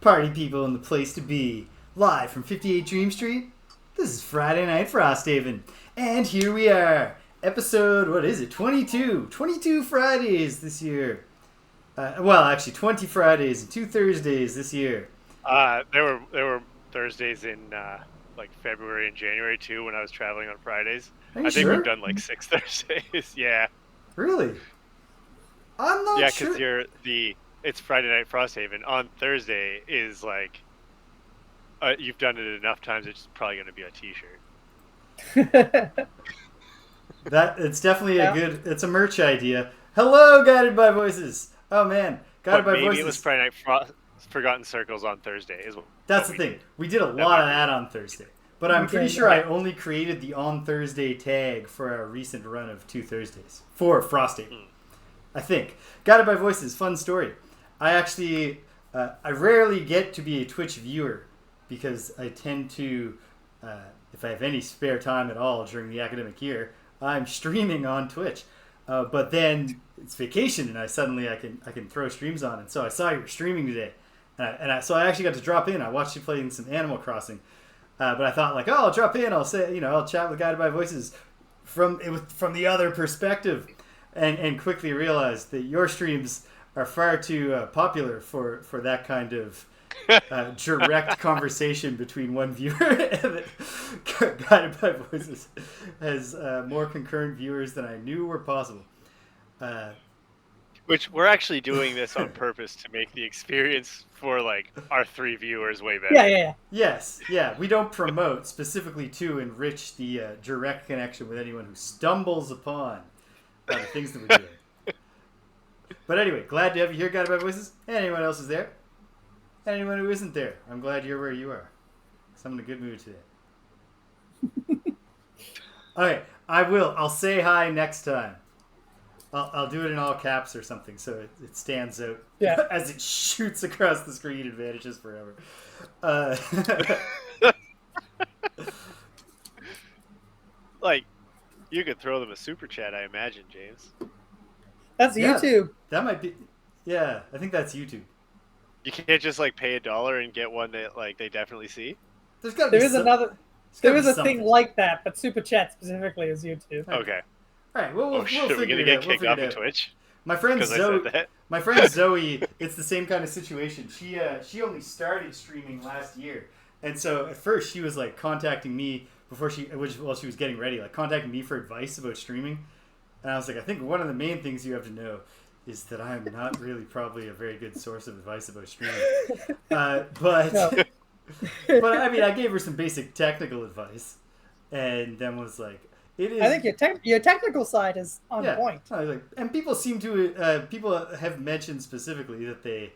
Party people in the place to be. Live from 58 Dream Street, this is Friday Night Frosthaven. And here we are. Episode, 22? 22 Fridays this year. Actually 20 Fridays and 2 Thursdays this year. There were Thursdays in like February and January too when I was traveling on Fridays. Are you I think sure? we've done like 6 Thursdays. Yeah. Really? I'm not sure. Yeah, because it's Friday Night Frosthaven. On Thursday is like you've done it enough times. It's probably going to be a T-shirt. It's definitely it's a merch idea. Hello, Guided by Voices. Oh man, Guided by Voices. Maybe it was Friday Night Forgotten Circles on Thursday. That's the thing. We did a lot of that on Thursday. But I'm pretty sure I only created the on Thursday tag for our recent run of 2 Thursdays. For Frosthaven. I think. Guided by Voices, fun story. I actually, I rarely get to be a Twitch viewer because I tend to, if I have any spare time at all during the academic year, I'm streaming on Twitch. But then it's vacation and I can throw streams on. And so I saw you were streaming today. So I actually got to drop in. I watched you playing some Animal Crossing. But I thought I'll drop in. I'll say, I'll chat with Guided by Voices from the other perspective, and quickly realized that your streams are far too popular for that kind of direct conversation between one viewer. And Guided by Voices has more concurrent viewers than I knew were possible. Which we're actually doing this on purpose to make the experience for our 3 viewers way better. Yeah. Yes, yeah. We don't promote specifically to enrich the direct connection with anyone who stumbles upon the things that we're doing. But anyway, glad to have you here, Guided by Voices. Anyone else is there? Anyone who isn't there, I'm glad you're where you are. Because I'm in a good mood today. Okay, I'll say hi next time. I'll do it in all caps or something so it stands out as it shoots across the screen and vanishes forever. You could throw them a super chat, I imagine, James. That's YouTube. That might be. Yeah, I think that's YouTube. You can't just pay $1 and get one that they definitely see. There's got to be There is a thing like that, but super chat specifically is YouTube. Okay. All right, we'll figure we're gonna it get out. kicked off of Twitch. My friend Zoe, it's the same kind of situation. She only started streaming last year, and so at first she was contacting me while she was getting ready, contacting me for advice about streaming. And I was like, I think one of the main things you have to know is that I'm not really probably a very good source of advice about streaming. But I mean, I gave her some basic technical advice, and then was like, "It is." I think your technical side is on point. And people seem to people have mentioned specifically that they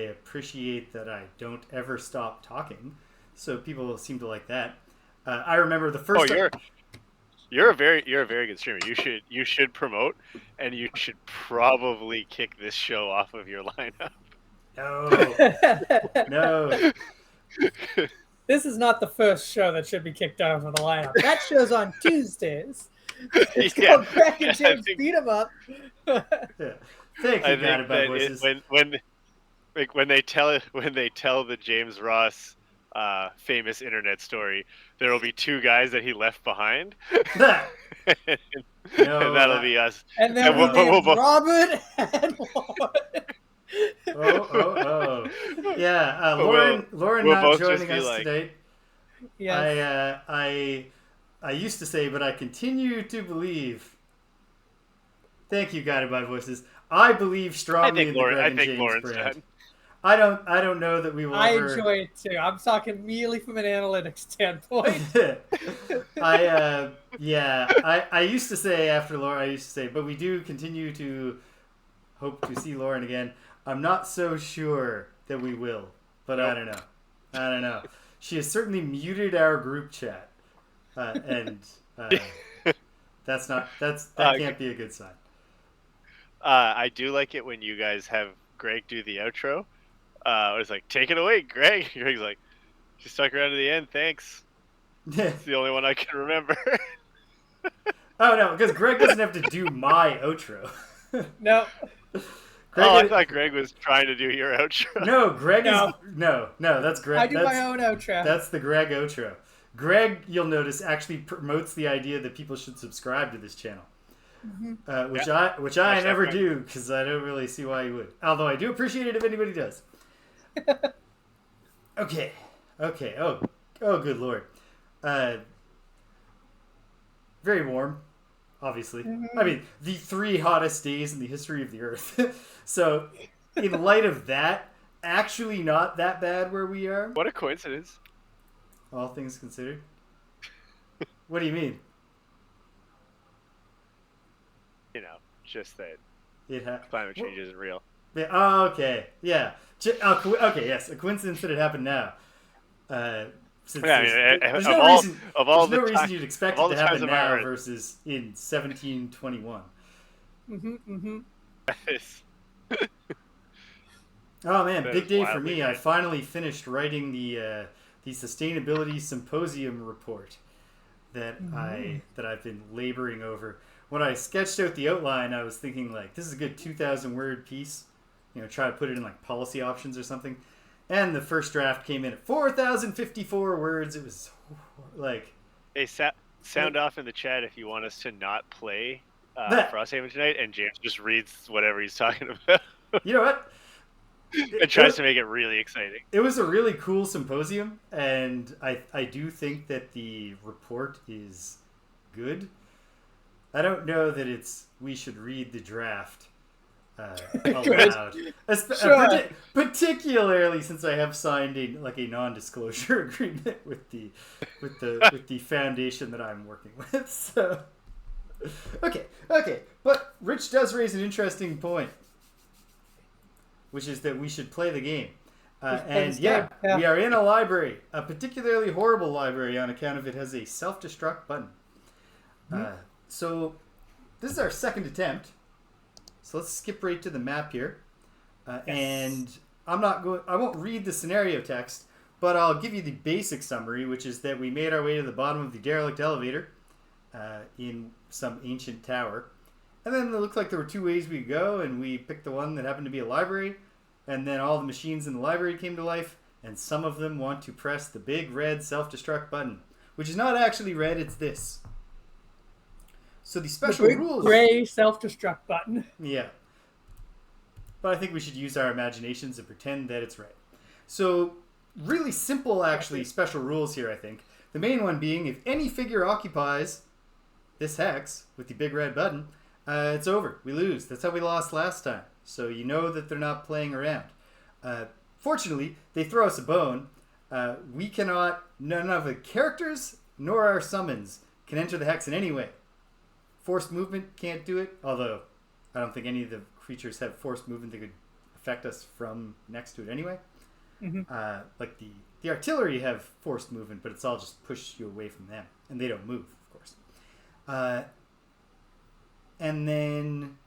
appreciate that I don't ever stop talking, so people seem to like that. I remember the first. You're a very good streamer. You should promote, and you should probably kick this show off of your lineup. No. This is not the first show that should be kicked off of the lineup. That show's on Tuesdays. It's called Crack and James Beat 'em Up. Thank you, Guided by Voices. When they tell the James Ross famous internet story, there will be 2 guys that he left behind. And that'll be us. And then we'll Robert and Lauren. Oh. Yeah, Lauren not joining us today. Yes. I used to say, but I continue to believe. Thank you, Guided by Voices. I believe strongly in the Greg and James brand. Done. I don't know that we will I ever... enjoy it too. I'm talking merely from an analytics standpoint. I used to say after Lauren, but we do continue to hope to see Lauren again. I'm not so sure that we will, but nope. I don't know. She has certainly muted our group chat, and that can't be a good sign. I do like it when you guys have Greg do the outro. I was like, take it away, Greg. Greg's like, she stuck around to the end, thanks. It's the only one I can remember. Oh, no, because Greg doesn't have to do my outro. No. I thought Greg was trying to do your outro. No, Greg is... No, that's Greg. I do my own outro. That's the Greg outro. Greg, you'll notice, actually promotes the idea that people should subscribe to this channel. Which I never do, because I don't really see why you would. Although I do appreciate it if anybody does. Okay. Oh, good Lord. Very warm, obviously. I mean, the 3 hottest days in the history of the Earth. So, in light of that, actually not that bad where we are. What a coincidence. All things considered. What do you mean? You know, just that climate change isn't real. Yeah, oh, okay. Yeah. Okay, yes. A coincidence that it happened now. There's no reason you'd expect it to happen now versus in 1721. Oh man, big day for me. I finally finished writing the sustainability symposium report that I've been laboring over. When I sketched out the outline, I was thinking like, this is a good 2,000 word piece. You know, try to put it in like policy options or something. And the first draft came in at 4,054 words. It was like... Hey, sound off in the chat if you want us to not play Frosthaven tonight, and James just reads whatever he's talking about. You know what? It tries to make it really exciting. It was a really cool symposium, and I do think that the report is good. I don't know that we should read the draft aloud. Sure. Particularly since I have signed a non-disclosure agreement with the foundation that I'm working with. So okay. But Rich does raise an interesting point, which is that we should play the game. We are in a library, a particularly horrible library on account of it has a self-destruct button. So this is our second attempt. So let's skip right to the map here. And I won't read the scenario text, but I'll give you the basic summary, which is that we made our way to the bottom of the derelict elevator in some ancient tower. And then it looked like there were 2 ways we could go, and we picked the one that happened to be a library. And then all the machines in the library came to life, and some of them want to press the big red self-destruct button, which is not actually red, it's this. So the special rules... gray self-destruct button. Yeah. But I think we should use our imaginations and pretend that it's right. So, really simple, actually, special rules here, I think. The main one being, if any figure occupies this hex with the big red button, it's over. We lose. That's how we lost last time. So you know that they're not playing around. Fortunately, they throw us a bone. We cannot... None of the characters nor our summons can enter the hex in any way. Forced movement can't do it, although I don't think any of the creatures have forced movement that could affect us from next to it anyway. Like the artillery have forced movement, but it's all just push you away from them, and they don't move, of course. And then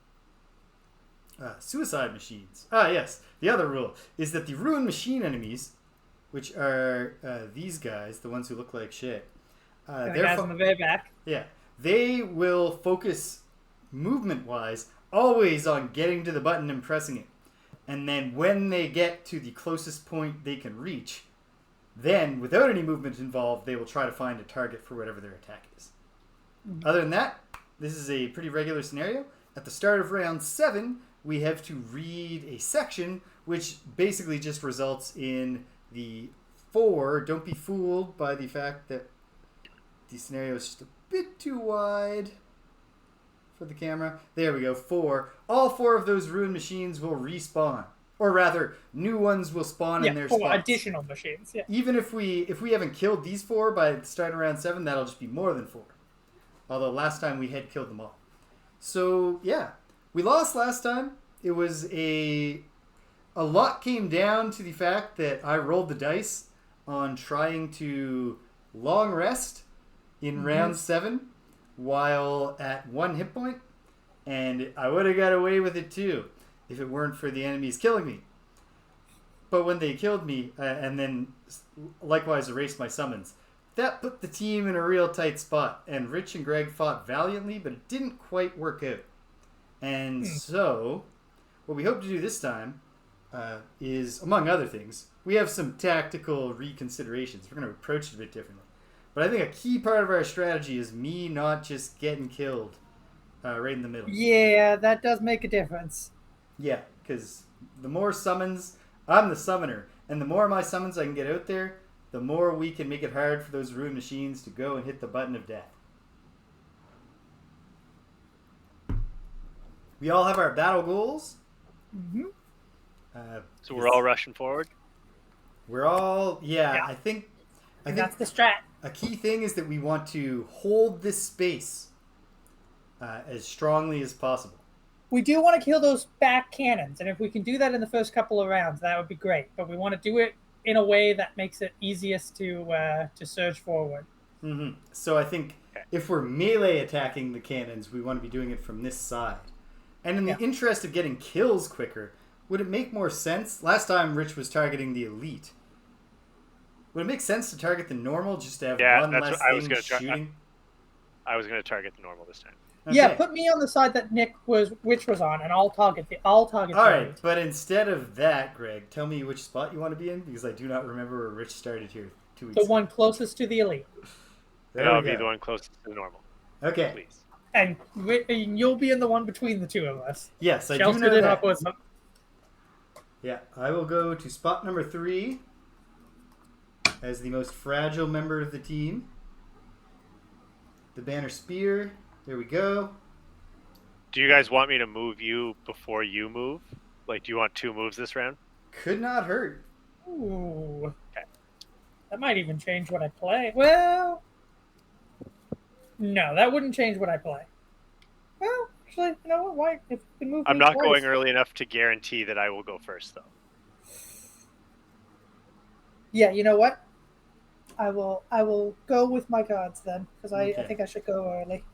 suicide machines. Yes. The other rule is that the ruined machine enemies, which are these guys, the ones who look like shit. The guys on the way back. Yeah. They will focus movement-wise always on getting to the button and pressing it. And then when they get to the closest point they can reach, then, without any movement involved, they will try to find a target for whatever their attack is. Other than that, this is a pretty regular scenario. At the start of round 7, we have to read a section, which basically just results in the 4. Don't be fooled by the fact that the scenario is just a bit too wide for the camera. There we go, 4. All 4 of those ruined machines will respawn. Or rather, new ones will spawn in their spots. 4 additional machines, yeah. Even if we haven't killed these 4 by the start of round 7, that'll just be more than 4. Although last time we had killed them all. So, yeah. We lost last time. It was a lot came down to the fact that I rolled the dice on trying to long rest in round 7 while at 1 hit point, and I would have got away with it too if it weren't for the enemies killing me. But when they killed me and then likewise erased my summons, that put the team in a real tight spot, and Rich and Greg fought valiantly, but it didn't quite work out. And so what we hope to do this time is, among other things, we have some tactical reconsiderations. We're going to approach it a bit differently. But I think a key part of our strategy is me not just getting killed right in the middle. Yeah, that does make a difference. Yeah, because the more summons, I'm the summoner, and the more of my summons I can get out there, the more we can make it hard for those ruined machines to go and hit the button of death. We all have our battle goals. Mm-hmm. So we're all rushing forward? We're all, yeah. I think that's the strat. A key thing is that we want to hold this space as strongly as possible. We do want to kill those back cannons, and if we can do that in the first couple of rounds, that would be great. But we want to do it in a way that makes it easiest to surge forward. Mm-hmm. So I think if we're melee attacking the cannons, we want to be doing it from this side. And in the interest of getting kills quicker, would it make more sense? Last time Rich was targeting the elite. Would it make sense to target the normal just to have one less thing shooting? I was going to target the normal this time. Okay. Yeah, put me on the side that Rich was on, and I'll target the. All right, but instead of that, Greg, tell me which spot you want to be in, because I do not remember where Rich started here 2 weeks ago. The one closest to the elite. I'll be the one closest to the normal. Okay. Please. And you'll be in the one between the two of us. Yes, I do know that. Yeah, I will go to spot number 3 as the most fragile member of the team. The banner spear. There we go. Do you guys want me to move you before you move? Like, do you want 2 moves this round? Could not hurt. Ooh. Okay. That might even change what I play. Well, no, that wouldn't change what I play. Well, actually, you know what? Why? If you can move I'm not going early enough to guarantee that I will go first, though. Yeah, you know what? I will go with my cards then, because I think I should go early.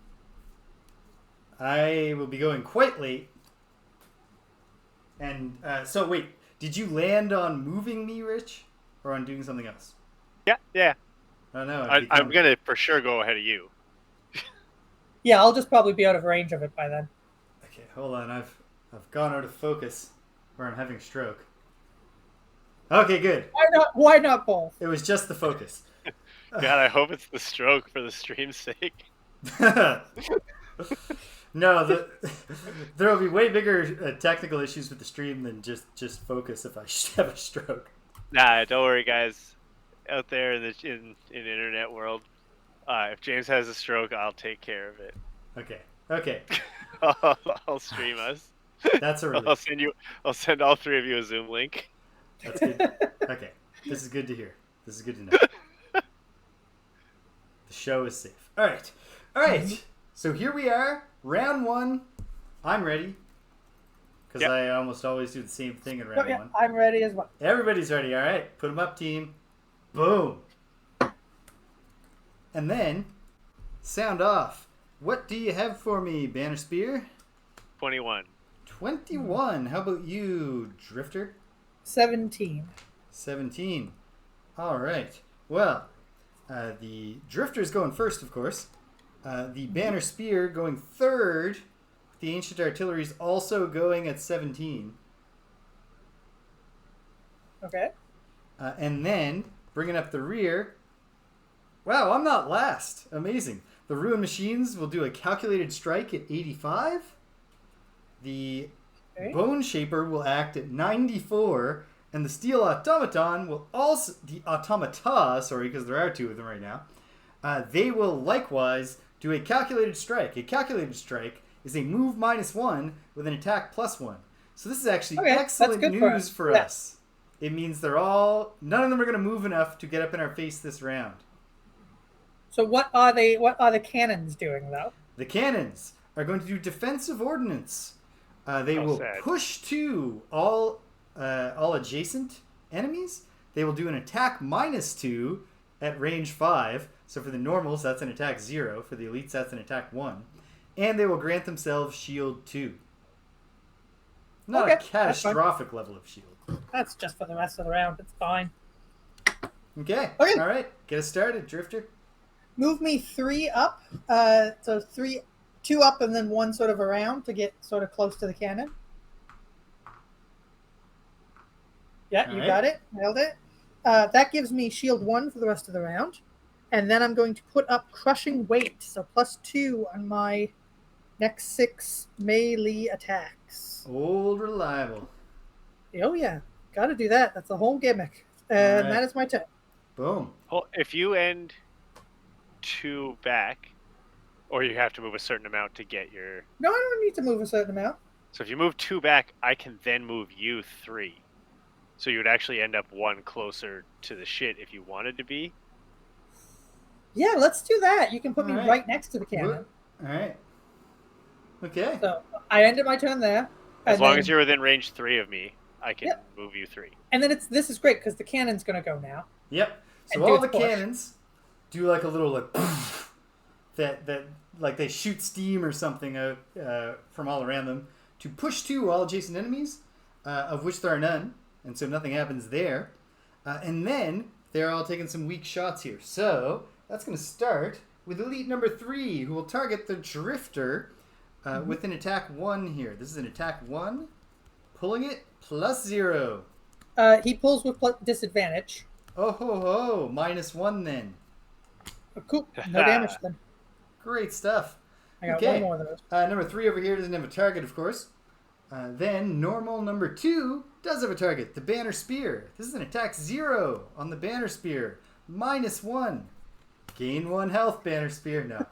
I will be going quite late. And so wait, did you land on moving me, Rich, or on doing something else? Yeah. Oh no, I'm gonna for sure go ahead of you. Yeah, I'll just probably be out of range of it by then. Okay, hold on. I've gone out of focus, where I'm having a stroke. Okay, good. Why not both? It was just the focus. God, I hope it's the stroke for the stream's sake. No, there will be way bigger technical issues with the stream than just focus if I have a stroke. Nah, don't worry, guys. Out there in the internet world, if James has a stroke, I'll take care of it. Okay. I'll stream us. That's a relief. I'll send all 3 of you a Zoom link. That's good. Okay, this is good to hear. This is good to know. The show is safe. All right. Mm-hmm. So here we are, round 1. I'm ready because I almost always do the same thing in round 1. I'm ready as well. Everybody's ready. All right, put them up, team. Boom. And then sound off. What do you have for me, Banner Spear? 21. 21. How about you, Drifter? 17. 17. All right. Well, the Drifter's going first, of course. The Banner Spear going third. The Ancient Artillery's also going at 17. Okay. And then, bringing up the rear. Wow, I'm not last. Amazing. The Ruined Machines will do a calculated strike at 85. The Bone Shaper will act at 94. And the Steel Automaton will also... The Automata, sorry, because there are 2 of them right now. They will likewise do a calculated strike. A calculated strike is a move -1 with an attack +1. So this is actually excellent news for us. It means none of them are going to move enough to get up in our face this round. So what are the cannons doing though? The cannons are going to do defensive ordnance. They will push to all adjacent enemies. They will do an attack -2 at range 5. So for the normals, that's an attack 0. For the elites, that's an attack 1. And they will grant themselves shield 2. Not a catastrophic level of shield. That's just for the rest of the round. It's fine. Okay. All right. Get us started, Drifter. Move me 3 up. So 2 up and then 1 sort of around to get sort of close to the cannon. Yeah, you got it. Nailed it. That gives me shield 1 for the rest of the round. And then I'm going to put up crushing weight, so +2 on my next 6 melee attacks. Old reliable. Oh yeah, got to do that. That's the whole gimmick. And that is my turn. Boom. Well, if you end 2 back, or you have to move a certain amount to get your... No, I don't need to move a certain amount. So if you move 2 back, I can then move you 3. So you would actually end up 1 closer to the shit if you wanted to be. Yeah, let's do that. You can put me right next to the cannon. All right. Okay. So I ended my turn there. As long as you're within range 3 of me, I can move you 3. And then this is great because the cannon's going to go now. Yep. So all the cannons do like a little like that like they shoot steam or something out from all around them to push to all adjacent enemies, of which there are none, and so nothing happens there. And then they're all taking some weak shots here. So that's going to start with elite number 3, who will target the Drifter with an attack 1 here. This is an attack 1. Pulling it +0. He pulls with disadvantage. Oh ho ho! -1 then. Oh, cool. No damage then. Great stuff. I got one more of those. Number 3 over here doesn't have a target, of course. Then normal number 2 does have a target. The Banner Spear. This is an attack 0 on the Banner Spear. -1. Gain 1 health, Banner Spear. No.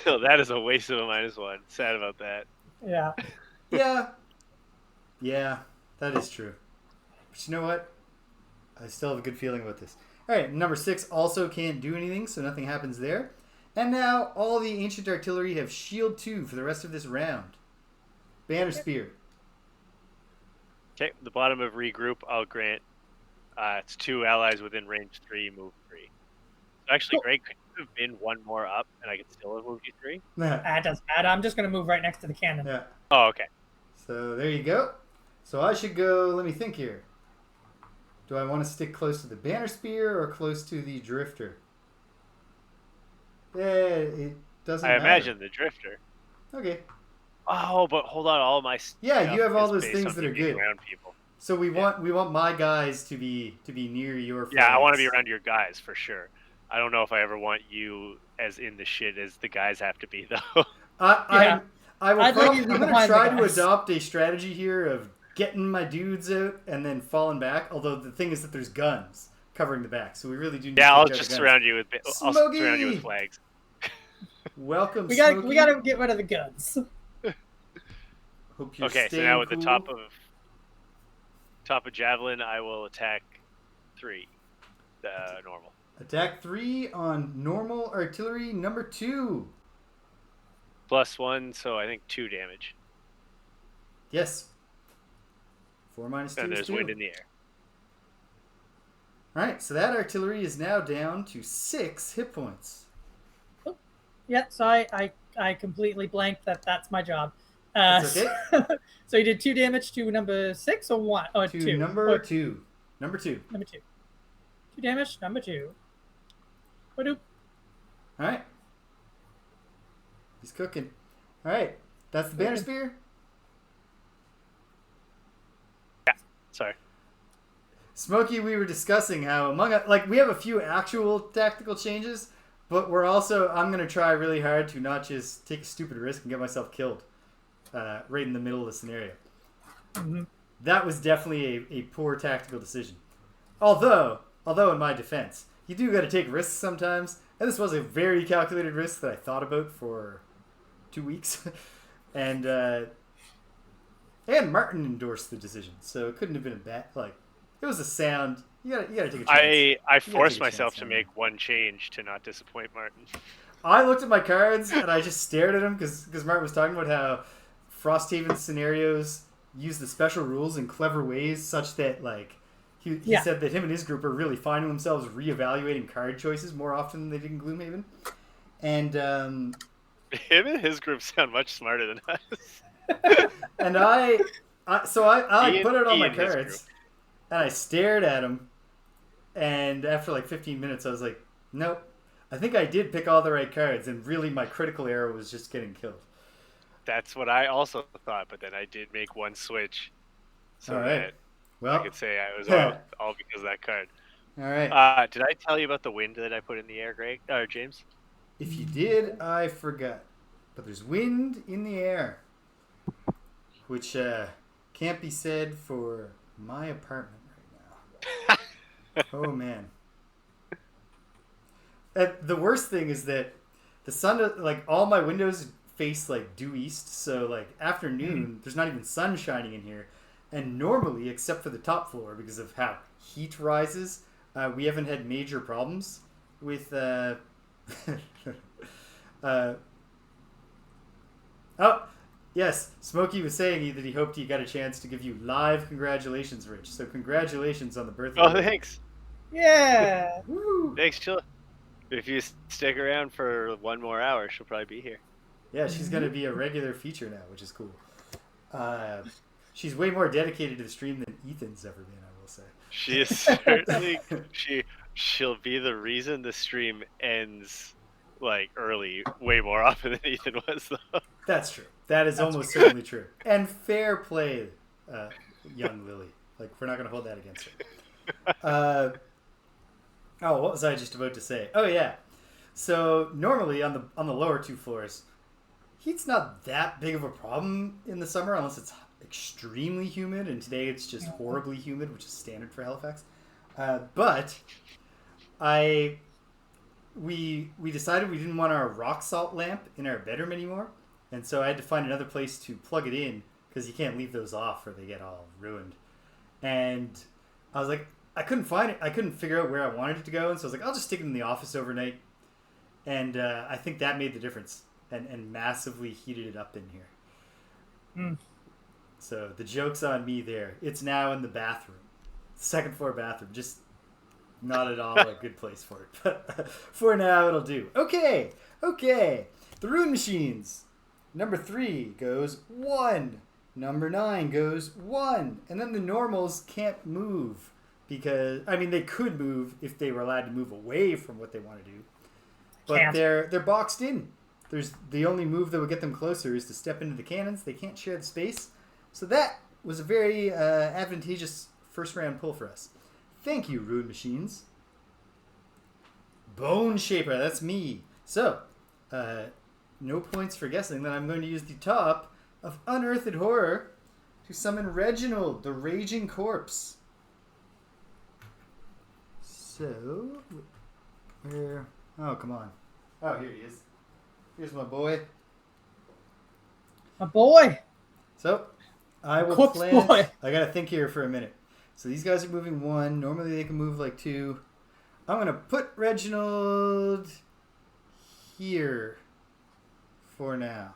Oh, that is a waste of a -1. Sad about that. Yeah. Yeah, that is true. But you know what? I still have a good feeling about this. All right, number 6 also can't do anything, so nothing happens there. And now all the Ancient Artillery have shield 2 for the rest of this round. Banner Spear. Okay, the bottom of regroup, I'll grant it's 2 allies within range 3, move 3. So actually, Greg, could you have been 1 more up, and I could still have moved you 3? That doesn't matter. I'm just going to move right next to the cannon. Yeah. Oh, okay. So there you go. So I should go, let me think here. Do I want to stick close to the Banner Spear or close to the Drifter? It doesn't matter. I imagine the Drifter. Okay. Oh, but hold on, all my stuff you have all those based things on that are being good. Around people. So we want my guys to be near your friends. Yeah, I want to be around your guys for sure. I don't know if I ever want you as in the shit as the guys have to be though. I'm going to try to guys. adopt a strategy here of getting my dudes out and then falling back. Although the thing is that there's guns covering the back, so we really do need to I'll take out just the guns. surround you with Smokey! I'll surround you with flags. Welcome, We Smokey. got to get rid of the guns. Hope you're Okay, so staying now with cool. the top of javelin, I will attack 3. Normal. Attack 3 on normal artillery number 2. +1, so I think 2 damage. Yes. 4 minus 2 And is there's 2. wind in the air. Alright, so that artillery is now down to 6 hit points. Yeah, so I completely blanked that's my job. That's okay. So you did 2 damage to number 6 or 1? Oh, To 2. number 2. Number 2. Number 2. 2 damage, number 2. Ba-doop. Alright. He's cooking. Alright. That's the Banner Spear. Yeah, sorry. Smokey, we were discussing how we have a few actual tactical changes, but I'm going to try really hard to not just take a stupid risk and get myself killed right in the middle of the scenario. Mm-hmm. That was definitely a poor tactical decision. Although in my defense, you do got to take risks sometimes, and this was a very calculated risk that I thought about for 2 weeks, and Martin endorsed the decision, so it couldn't have been a bad it was a sound. You gotta take a chance. I forced myself to make 1 change to not disappoint Martin. I looked at my cards and I just stared at him because Martin was talking about how Frosthaven scenarios use the special rules in clever ways, such that he said that him and his group are really finding themselves reevaluating card choices more often than they did in Gloomhaven. And him and his group sound much smarter than us. and I put it on my cards and I stared at him, and after 15 minutes I was like, nope, I think I did pick all the right cards, and really my critical error was just getting killed. That's what I also thought, but then I did make 1 switch. So all right. Well, I could say it was all because of that card. all right. Did I tell you about the wind that I put in the air, Greg? James? If you did, I forgot. But there's wind in the air, which can't be said for my apartment right now. Oh, man. The worst thing is that the sun, like, all my windows face, like, due east. So, like, afternoon, there's not even sun shining in here. And normally, except for the top floor, because of how heat rises, we haven't had major problems with... oh, yes. Smokey was saying that he hoped he got a chance to give you live congratulations, Rich. So congratulations on the birthday. Oh, thanks. Yeah. Woo. Thanks, Chilla. If you stick around for one more hour, she'll probably be here. Yeah, she's going to be a regular feature now, which is cool. She's way more dedicated to the stream than Ethan's ever been, I will say. She is certainly... She'll be the reason the stream ends... like early way more often than Ethan was, though. That's true. That is almost certainly true. And fair play, young Lily. Like, we're not going to hold that against her. What was I just about to say? Oh yeah. So normally on the lower two floors, heat's not that big of a problem in the summer unless it's extremely humid, and today it's just horribly humid, which is standard for Halifax. But we decided we didn't want our rock salt lamp in our bedroom anymore, and so I had to find another place to plug it in because you can't leave those off or they get all ruined. And I was like, I couldn't find it. I couldn't figure out where I wanted it to go, and so I was like, I'll just stick it in the office overnight. And I think that made the difference and massively heated it up in here. Mm. So the joke's on me there. It's now in the bathroom, second floor bathroom. Just not at all a good place for it, but for now it'll do. Okay. The rune machines. Number 3 goes 1. Number 9 goes 1. And then the normals can't move because, I mean, they could move if they were allowed to move away from what they want to do. But they're boxed in. There's the only move that would get them closer is to step into the cannons. They can't share the space. So that was a very advantageous first round pull for us. Thank you, Rune Machines. Bone Shaper, that's me. So, no points for guessing that I'm going to use the top of Unearthed Horror to summon Reginald, the Raging Corpse. So, where... Oh, come on. Oh, here he is. Here's my boy. My boy. So, I will Corpse plant... boy. I gotta think here for a minute. So these guys are moving 1. Normally they can move like 2. I'm going to put Reginald here for now.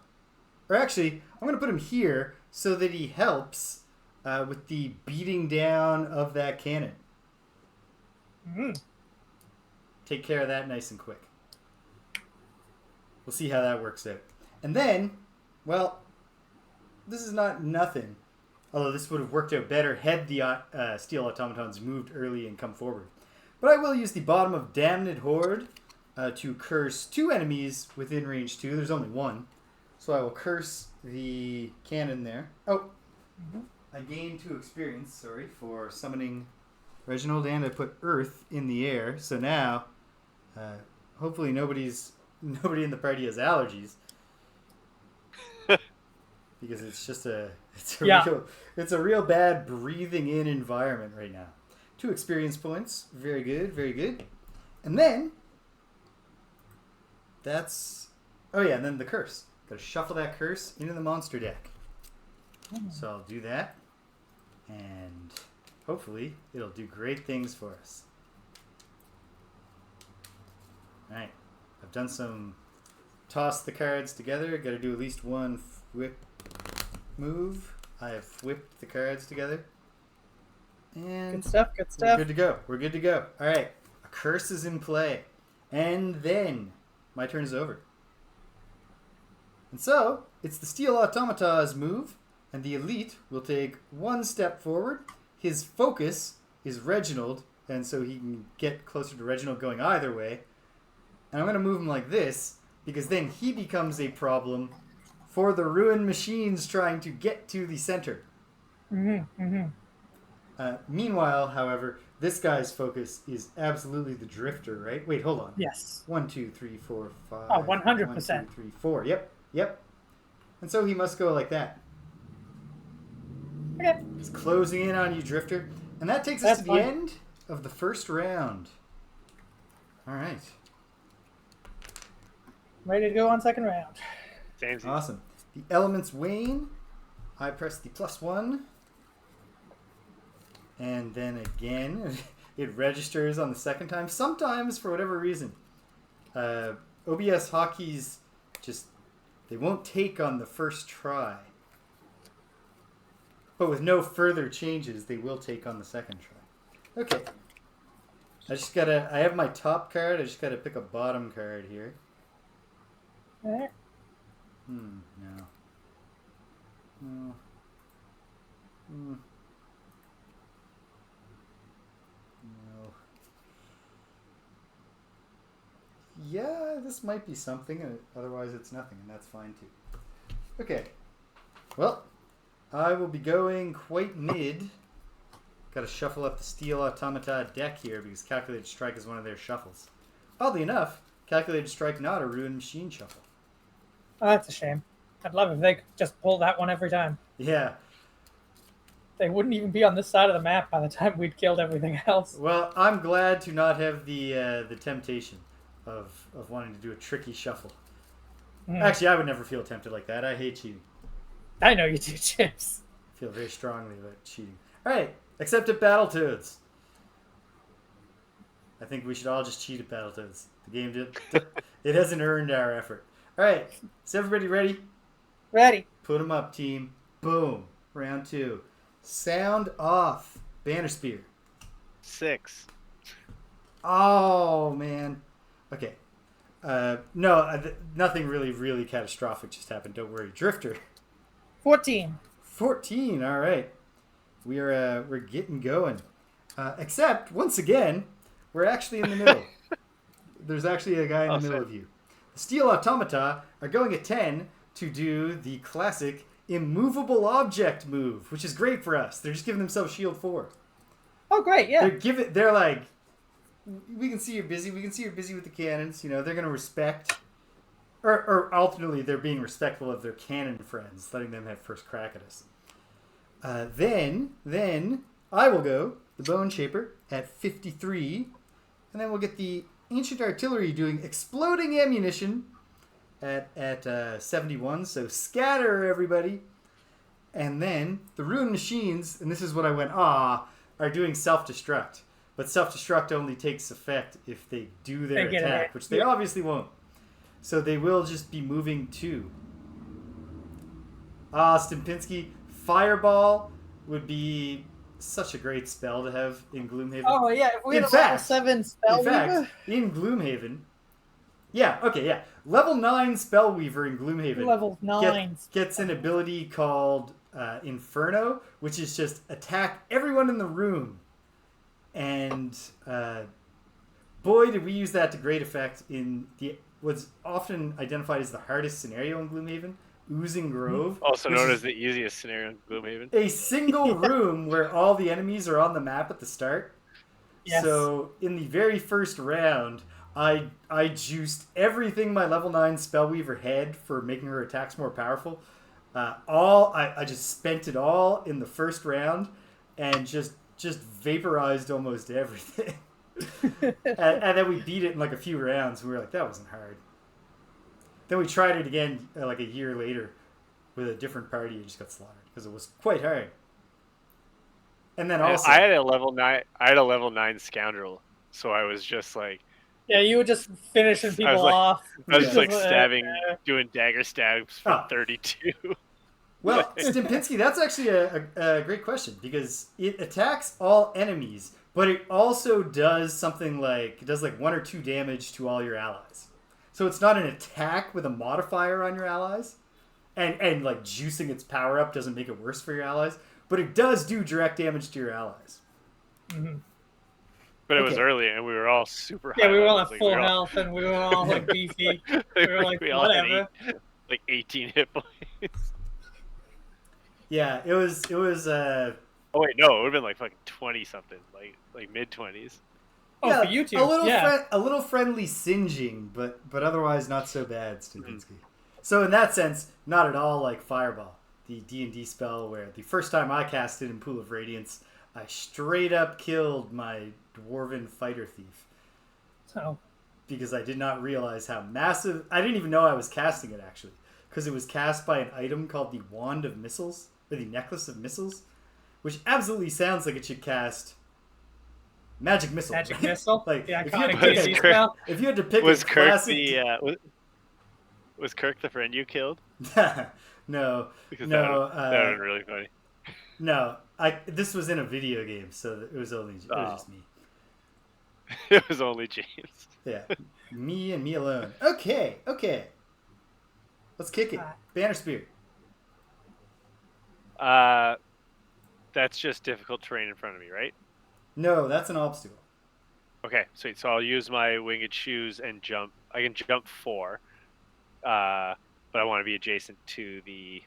Or actually, I'm going to put him here so that he helps with the beating down of that cannon. Mm. Take care of that nice and quick. We'll see how that works out. And then, well, this is not nothing. Although this would have worked out better had the steel automatons moved early and come forward. But I will use the bottom of Damned Horde to curse 2 enemies within range 2. There's only 1. So I will curse the cannon there. Oh, I gained 2 experience, for summoning Reginald, and I put Earth in the air. So now, hopefully nobody in the party has allergies. Because it's a real bad breathing in environment right now. 2 experience points. Very good, very good. And then and then the curse. Gotta shuffle that curse into the monster deck. So I'll do that. And hopefully it'll do great things for us. Alright. I've done some toss the cards together. Gotta do at least one whip move. I have whipped the cards together. And good stuff. We're good to go. All right. A curse is in play. And then my turn is over. And so, it's the Steel Automata's move, and the Elite will take 1 step forward. His focus is Reginald, and so he can get closer to Reginald going either way. And I'm going to move him like this, because then he becomes a problem for the ruined machines trying to get to the center. Meanwhile, however, this guy's focus is absolutely the drifter, right? Wait, hold on. Yes. 1, 2, 3, 4, 5. Oh, 100%. 1, 2, 3, 4. Yep. And so he must go like that. Okay. He's closing in on you, drifter. And that takes us to the end of the first round. All right. Ready to go on second round. Awesome. The elements wane. I press the +1. And then again, it registers on the second time. Sometimes, for whatever reason, OBS hotkeys they won't take on the first try. But with no further changes, they will take on the second try. Okay. I have my top card. I just got to pick a bottom card here. All right. No. No. Yeah, this might be something. Otherwise, it's nothing, and that's fine too. Okay. Well, I will be going quite mid. Got to shuffle up the Steel Automata deck here because Calculated Strike is one of their shuffles. Oddly enough, Calculated Strike not a Ruined Machine shuffle. Oh, that's a shame. I'd love if they could just pull that one every time. Yeah. They wouldn't even be on this side of the map by the time we'd killed everything else. Well, I'm glad to not have the temptation of wanting to do a tricky shuffle. Actually, I would never feel tempted like that. I hate cheating. I know you do, Chips. I feel very strongly about cheating. All right, except at Battletoads. I think we should all just cheat at Battletoads. The game it hasn't earned our effort. All right, is everybody ready? Ready. Put them up, team. Boom. Round 2. Sound off. Banner Spear. 6. Oh, man. Okay. No, nothing really catastrophic just happened. Don't worry. Drifter. 14. 14. All right. We're getting going. Except, once again, we're actually in the middle. There's actually a guy in the middle of you. The Steel Automata are going at 10 to do the classic immovable object move, which is great for us. They're just giving themselves shield 4. Oh, great, yeah. They're like, we can see you're busy. We can see you're busy with the cannons. You know, they're going to respect, or ultimately they're being respectful of their cannon friends, letting them have first crack at us. Then I will go the Bone Shaper at 53, and then we'll get the Ancient Artillery doing exploding ammunition at 71. So scatter, everybody. And then the Ruined Machines, and this is what I went, are doing self-destruct. But self-destruct only takes effect if they do their attack, which they obviously won't. So they will just be moving 2. Stimpinski, Fireball would be such a great spell to have in Gloomhaven. Oh, yeah. If we had a level 7 spell in fact, in Gloomhaven... Yeah, okay, yeah. Level 9 Spellweaver in Gloomhaven level 9 gets an ability called Inferno, which is just attack everyone in the room. And boy, did we use that to great effect in what's often identified as the hardest scenario in Gloomhaven, Oozing Grove. Also known as the easiest scenario in Gloomhaven. A single room where all the enemies are on the map at the start. Yes. So in the very first round, I juiced everything my level 9 Spellweaver had for making her attacks more powerful. I just spent it all in the first round and just vaporized almost everything. and then we beat it in like a few rounds. We were like, that wasn't hard. Then we tried it again like a year later with a different party and just got slaughtered because it was quite hard. And then also I had a level 9 Scoundrel, so I was just like, yeah, you were just finishing people off. I was just like stabbing, doing dagger stabs for 32. Well, Stimpinski, that's actually a great question because it attacks all enemies, but it also does something like, it does like 1 or 2 damage to all your allies. So it's not an attack with a modifier on your allies, and like juicing its power up doesn't make it worse for your allies, but it does do direct damage to your allies. Mm-hmm. But it was early, and we were all super high. Yeah, we were all at full health, and we were all like beefy. We were like, whatever. Like 18 hit points. Yeah, it was Oh wait, no, it would have been like fucking 20 something, like mid-20s. Oh, Yeah, for you two, a little friendly singeing, but otherwise not so bad, Studinsky. So in that sense, not at all like Fireball, the D&D spell where the first time I cast it in Pool of Radiance, I straight up killed my dwarven fighter thief. Oh. Because I did not realize how massive... I didn't even know I was casting it, actually. Because it was cast by an item called the Wand of Missiles, or the Necklace of Missiles, which absolutely sounds like it should cast Magic Missile. Magic right? Missile? Like, Yeah, if you, had to iconic pick D&D a, spell. if you had to pick Was a Kirk classic... was Kirk the friend you killed? No. Because No. that would have been really funny. No. This was in a video game, so it was just me. It was only James. Yeah. Me and me alone. Okay. Let's kick it. Banner Spear. That's just difficult terrain in front of me, right? No, that's an obstacle. Okay, sweet. So I'll use my winged shoes and jump. I can jump 4, but I want to be adjacent to the.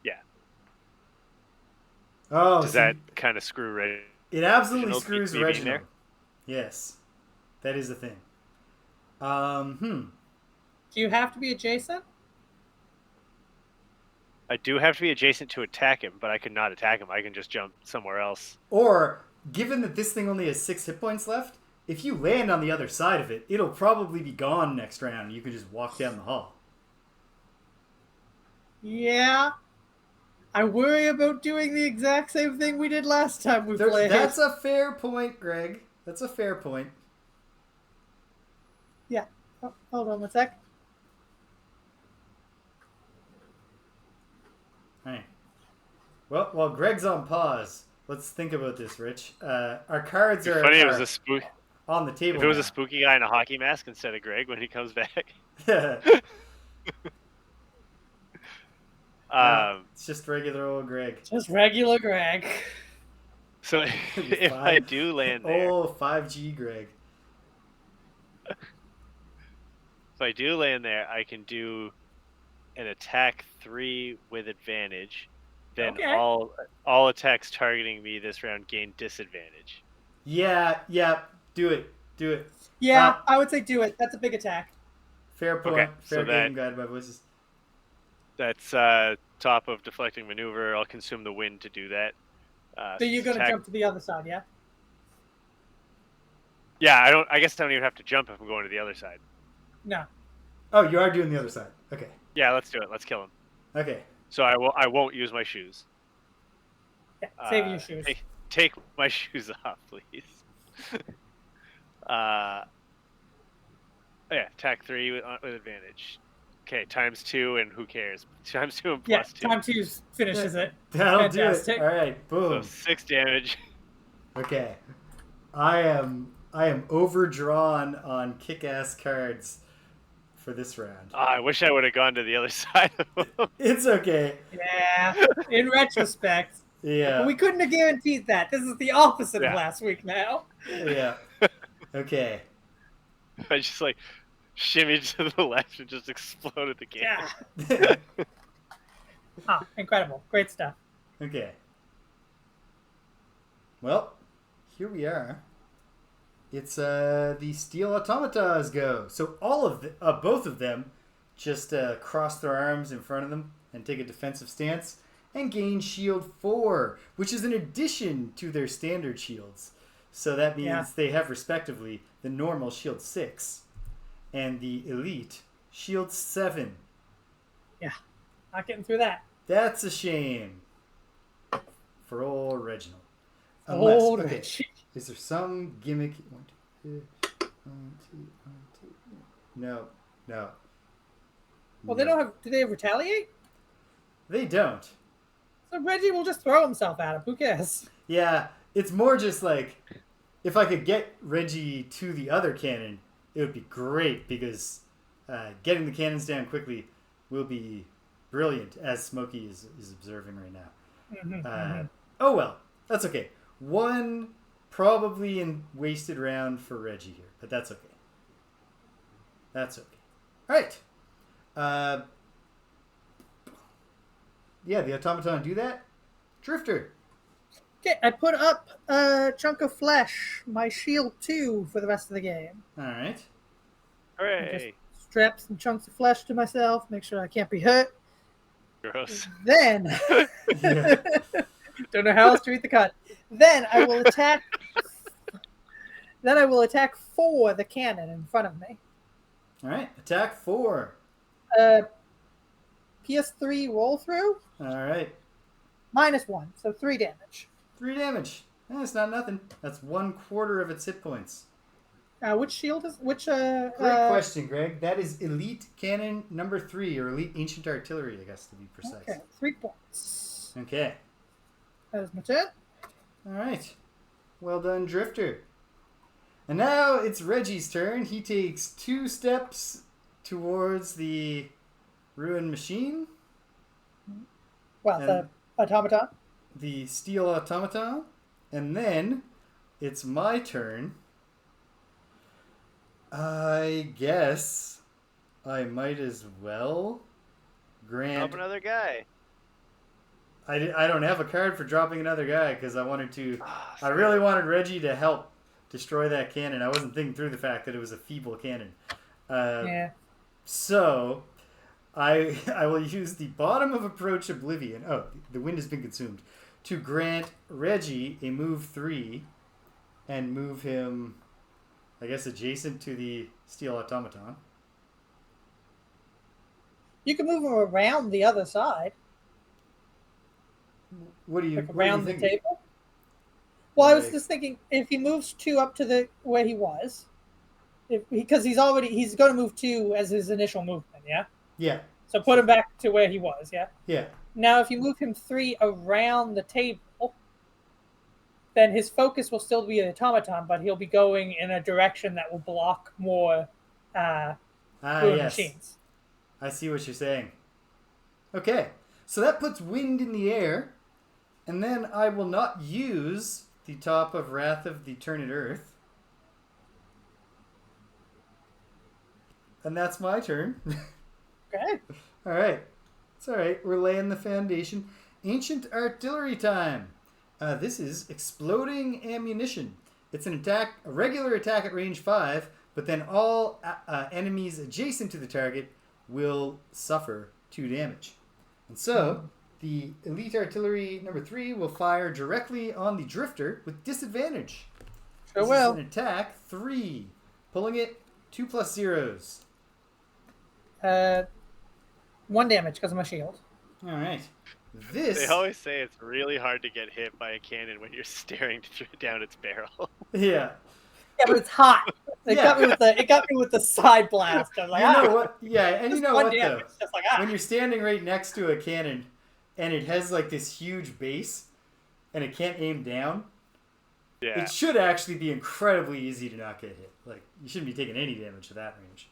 Yeah. Oh, does that kind of screw right? It absolutely screws Reginald. There? Yes, that is the thing. Do you have to be adjacent? I do have to be adjacent to attack him, but I can not attack him. I can just jump somewhere else. Or, given that this thing only has 6 hit points left, if you land on the other side of it, it'll probably be gone next round. You can just walk down the hall. Yeah. I worry about doing the exact same thing we did last time we played. That's a fair point, Greg. That's a fair point. Yeah. Oh, hold on one sec. Alright. Well, while Greg's on pause, let's think about this, Rich. Our cards are, Funny, it was a spook on the table. If it was a spooky guy in a hockey mask instead of Greg when he comes back. It's just regular old Greg. Just regular Greg. So if I do land there... Oh, 5G Greg. If I do land there, I can do an attack 3 with advantage. Then all attacks targeting me this round gain disadvantage. Yeah, do it. Yeah, I would say do it. That's a big attack. Fair point. Okay, fair game, guided by voices. That's top of deflecting maneuver. I'll consume the wind to do that. So you're going to jump to the other side, yeah? Yeah, I guess I don't even have to jump if I'm going to the other side. No. Oh, you are doing the other side. Okay. Yeah, let's do it. Let's kill him. Okay. So I won't use my shoes. Yeah, save your shoes. Take my shoes off, please. Yeah, attack 3 with advantage. Okay, ×2 and who cares? ×2 and plus 2. Yeah, ×2 finishes it. That'll do it. All right, boom. So 6 damage. Okay, I am overdrawn on kick-ass cards for this round. I wish I would have gone to the other side of them. It's okay. Yeah, in retrospect. Yeah. But we couldn't have guaranteed that. This is the opposite of last week now. Yeah. Okay. I just shimmied to the left and just exploded the game. Yeah. Incredible. Great stuff. Okay. Well, here we are. It's the steel automatas go. So all of both of them just cross their arms in front of them and take a defensive stance and gain shield 4, which is an addition to their standard shields. So that means they have respectively the normal shield 6 and the elite shield 7. Yeah, not getting through that. That's a shame for old Reginald. Reggie. Is there some gimmick? One, two. No. Well, they don't have. Do they retaliate? They don't. So Reggie will just throw himself at him. Who cares? Yeah, it's more just like if I could get Reggie to the other cannon, it would be great because getting the cannons down quickly will be brilliant, as Smokey is observing right now. Oh well, that's okay. One probably wasted round for Reggie here, but that's okay. That's okay. All right. Yeah, the automaton do that. Drifter. Okay, I put up a chunk of flesh, my shield 2 for the rest of the game. All right. I just Hooray! strap some chunks of flesh to myself, make sure I can't be hurt. Gross. Then, Yeah. don't know how else to eat the cut. Then I will attack. Then I will attack 4 the cannon in front of me. All right. Attack 4. PS3 roll through. All right. -1, so 3 damage. 3 damage. That's not nothing. That's 1/4 of its hit points. Which shield is which? Great question, Greg. That is Elite Cannon number 3, or Elite Ancient Artillery, I guess, to be precise. Okay, 3 points. Okay. That is my turn. All right. Well done, Drifter. And now it's Reggie's turn. He takes 2 steps towards the ruined machine. Well, the automaton. The steel automaton. And then it's my turn. I guess I might as well grant... Help another guy. I don't have a card for dropping another guy because I wanted to... I really wanted Reggie to help destroy that cannon. I wasn't thinking through the fact that it was a feeble cannon. Yeah. So I will use the Bottom of Approach Oblivion. Oh, the wind has been consumed. To grant Reggie a move 3 and move him, I guess, adjacent to the steel automaton. You can move him around the other side. What do you Like around the thinking? table? Well, I was just thinking if he moves 2 up to the where he was, because he's going to move 2 as his initial movement, yeah. Yeah. So put him back to where he was, yeah. Yeah. Now, if you move him 3 around the table, then his focus will still be an automaton, but he'll be going in a direction that will block more Yes. machines. I see what you're saying. Okay. So that puts wind in the air, and then I will not use the top of Wrath of the Eternate Earth. And that's my turn. Okay. All right. It's all right. We're laying the foundation. Ancient Artillery time. This is Exploding Ammunition. It's a regular attack at range 5, but then all enemies adjacent to the target will suffer 2 damage. And so, the Elite Artillery number 3 will fire directly on the Drifter with disadvantage. Sure This will. is an attack 3. Pulling it 2 plus zeros. 1 damage because of my shield. All right. They always say it's really hard to get hit by a cannon when you're staring down its barrel. Yeah. Yeah, but it's hot. It got me with the side blast. I was like, You know what? Yeah, and you know what, though? Just like, When you're standing right next to a cannon and it has like this huge base and it can't aim down, Yeah. it should actually be incredibly easy to not get hit. Like, you shouldn't be taking any damage at that range.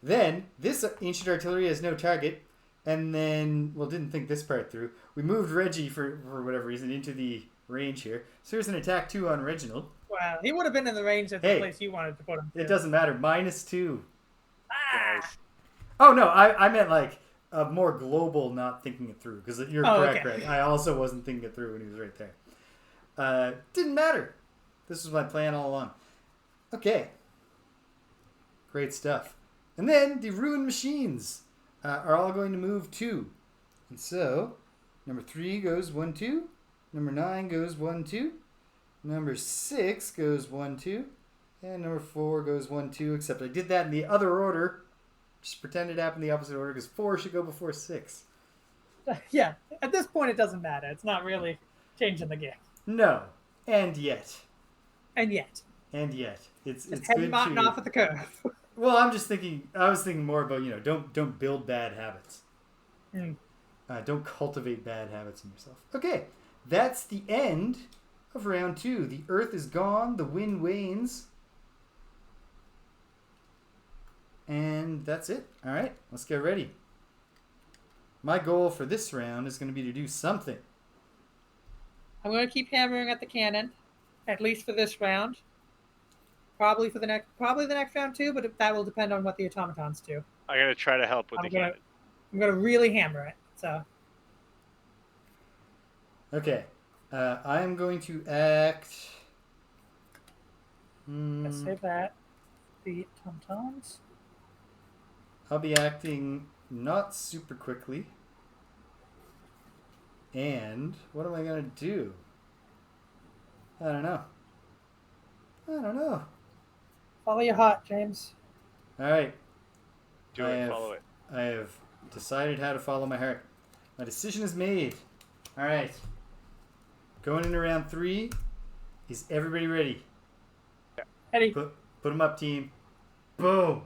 Then, this Ancient Artillery has no target, and then, well, didn't think this part through. We moved Reggie, for whatever reason, into the range here. So here's an attack 2 on Reginald. wow, he would have been in the range of the place you wanted to put him. It doesn't matter. -2. Nice. Oh, no, I meant like a more global not thinking it through, because you're correct, okay. Greg. I also wasn't thinking it through when he was right there. Didn't matter. This was my plan all along. Okay. Great stuff. And then the ruined machines are all going to move 2. And so, number 3 goes 1, 2. Number 9 goes 1, 2. Number 6 goes 1, 2. And number 4 goes 1, 2. Except I did that in the other order. Just pretend it happened in the opposite order because 4 should go before 6. Yeah, at this point it doesn't matter. It's not really changing the game. No. And yet. And yet. It's Heavy good Martin to... off at the curve. Well, I was thinking more about, don't build bad habits. Don't cultivate bad habits in yourself. Okay, that's the end of round 2. The earth is gone, the wind wanes. And that's it. All right, let's get ready. My goal for this round is going to be to do something. I'm going to keep hammering at the cannon, at least for this round. Probably the next round too, but that will depend on what the automatons do. I'm gonna try to help with the cannon. I'm gonna really hammer it. So Okay. I am going to act. Let's save that. The tom-toms. I'll be acting not super quickly. And what am I going to do? I don't know. Follow your heart, James. All right. Follow it. I have decided how to follow my heart. My decision is made. All right. Going into round 3. Is everybody ready? Eddie. Put them up, team. Boom.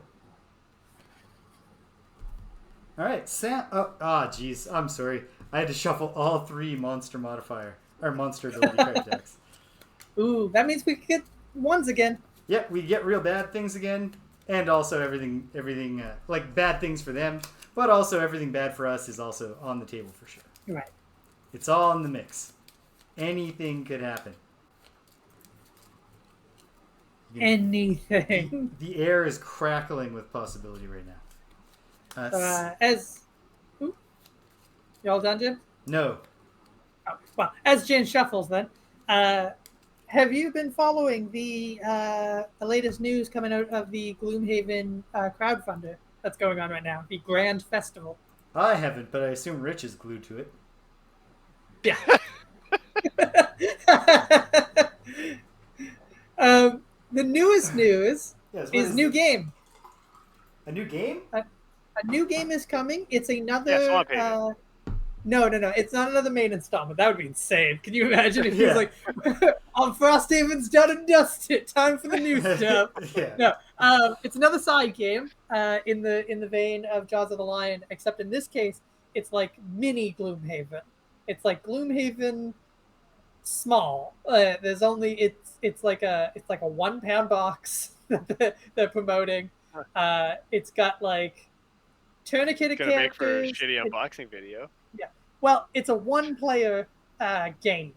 All right. Sam. Jeez. I'm sorry. I had to shuffle all 3 monster ability card decks. Ooh, that means we can get ones again. Yep, we get real bad things again, and also everything like bad things for them, but also everything bad for us is also on the table for sure. Right. It's all in the mix. Anything could happen. Anything. The air is crackling with possibility right now. You all done, Jim? No. Oh, well, as Jen shuffles, then, have you been following the latest news coming out of the Gloomhaven crowdfunder that's going on right now, the Grand Festival? I haven't, but I assume Rich is glued to it. Yeah. The newest news is new game. A new game? A new game is coming. It's another. No. It's not another main installment. That would be insane. Can you imagine if he was like, Frosthaven's done and dusted. Time for the new stuff. Yeah. No. It's another side game in the vein of Jaws of the Lion, except in this case, it's like mini Gloomhaven. It's like Gloomhaven small. There's only it's like a 1 pound box that they're promoting. It's got like tourniqueted characters. Make for a shitty unboxing video. Yeah. Well, it's a 1-player game.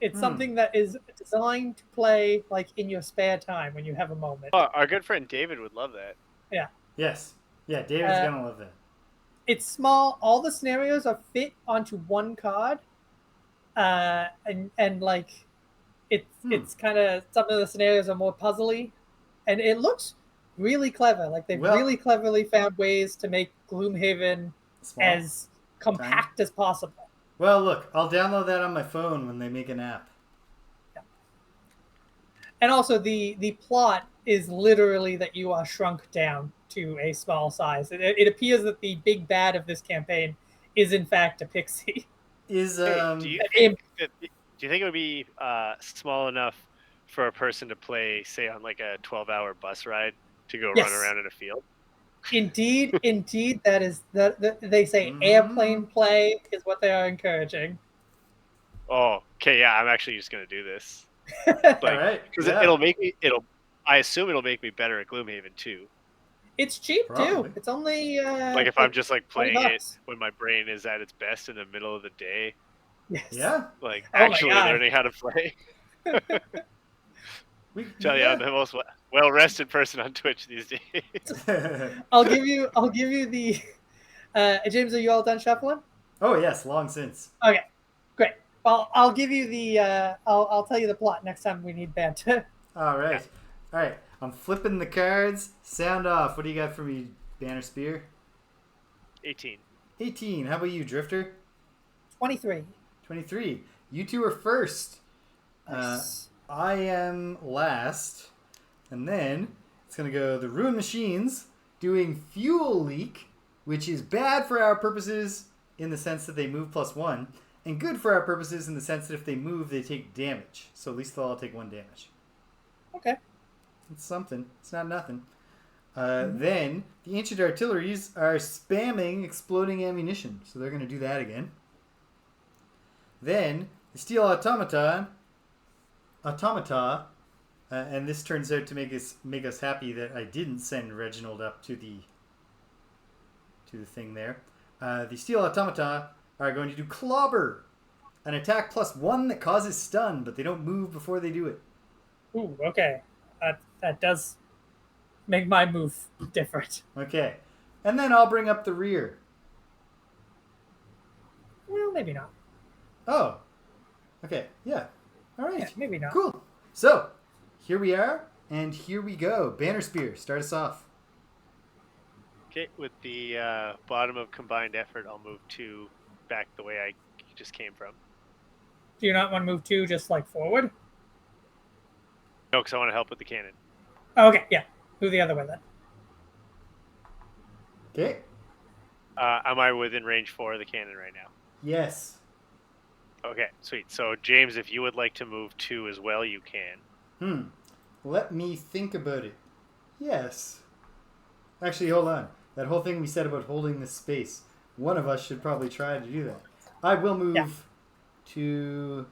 It's something that is designed to play like in your spare time when you have a moment. Oh, our good friend David would love that. Yeah. Yes. Yeah, David's gonna love that. It's small. All the scenarios are fit onto 1 card. And like it's kind of, some of the scenarios are more puzzly, and it looks really clever. Like they've really cleverly found ways to make Gloomhaven as compact as possible. Well, look, I'll download that on my phone when they make an app. Yeah. And also the plot is literally that you are shrunk down to a small size. It appears that the big bad of this campaign is in fact a pixie. Do you think it would be small enough for a person to play, say, on like a 12-hour bus ride to go run around in a field? Indeed, that is they say airplane play is what they are encouraging. Oh, okay, yeah, I'm actually just gonna do this. All right, because I assume it'll make me better at Gloomhaven too. It's cheap too. It's only like if I'm just like playing it when my brain is at its best in the middle of the day. Yes. Yeah. Like actually learning how to play. Tell you, I'm the most well-rested person on Twitch these days. I'll give you the. James, are you all done shuffling? Oh yes, long since. Okay, great. Well, I'll give you the. I'll tell you the plot next time we need banter. All right. All right. I'm flipping the cards. Sound off. What do you got for me, Banner Spear? 18. 18. How about you, Drifter? 23. 23. You two are first. Nice. I am last. And then it's going to go the Ruined Machines doing Fuel Leak, which is bad for our purposes in the sense that they move +1, and good for our purposes in the sense that if they move, they take damage. So at least they'll all take 1 damage. Okay. It's something. It's not nothing. Then the Ancient Artilleries are spamming exploding ammunition, so they're going to do that again. Then the Steel Automata, and this turns out to make us happy that I didn't send Reginald up to the thing there. The Steel Automata are going to do Clobber, an attack +1 that causes stun, but they don't move before they do it. Ooh, okay. That does make my move different. Okay. And then I'll bring up the rear. Well, maybe not. Oh, Okay, yeah. All right. Yeah, maybe not. Cool. So, here we are, and here we go. Banner Spear, start us off. Okay, with the bottom of combined effort, I'll move 2 back the way I just came from. Do you not want to move 2 just like forward? No, because I want to help with the cannon. Oh, okay, yeah. Move the other way then. Okay. Am I within range 4 of the cannon right now? Yes. Okay, sweet. So, James, if you would like to move 2 as well, you can. Let me think about it. Yes. Actually, hold on. That whole thing we said about holding this space, one of us should probably try to do that. I will move to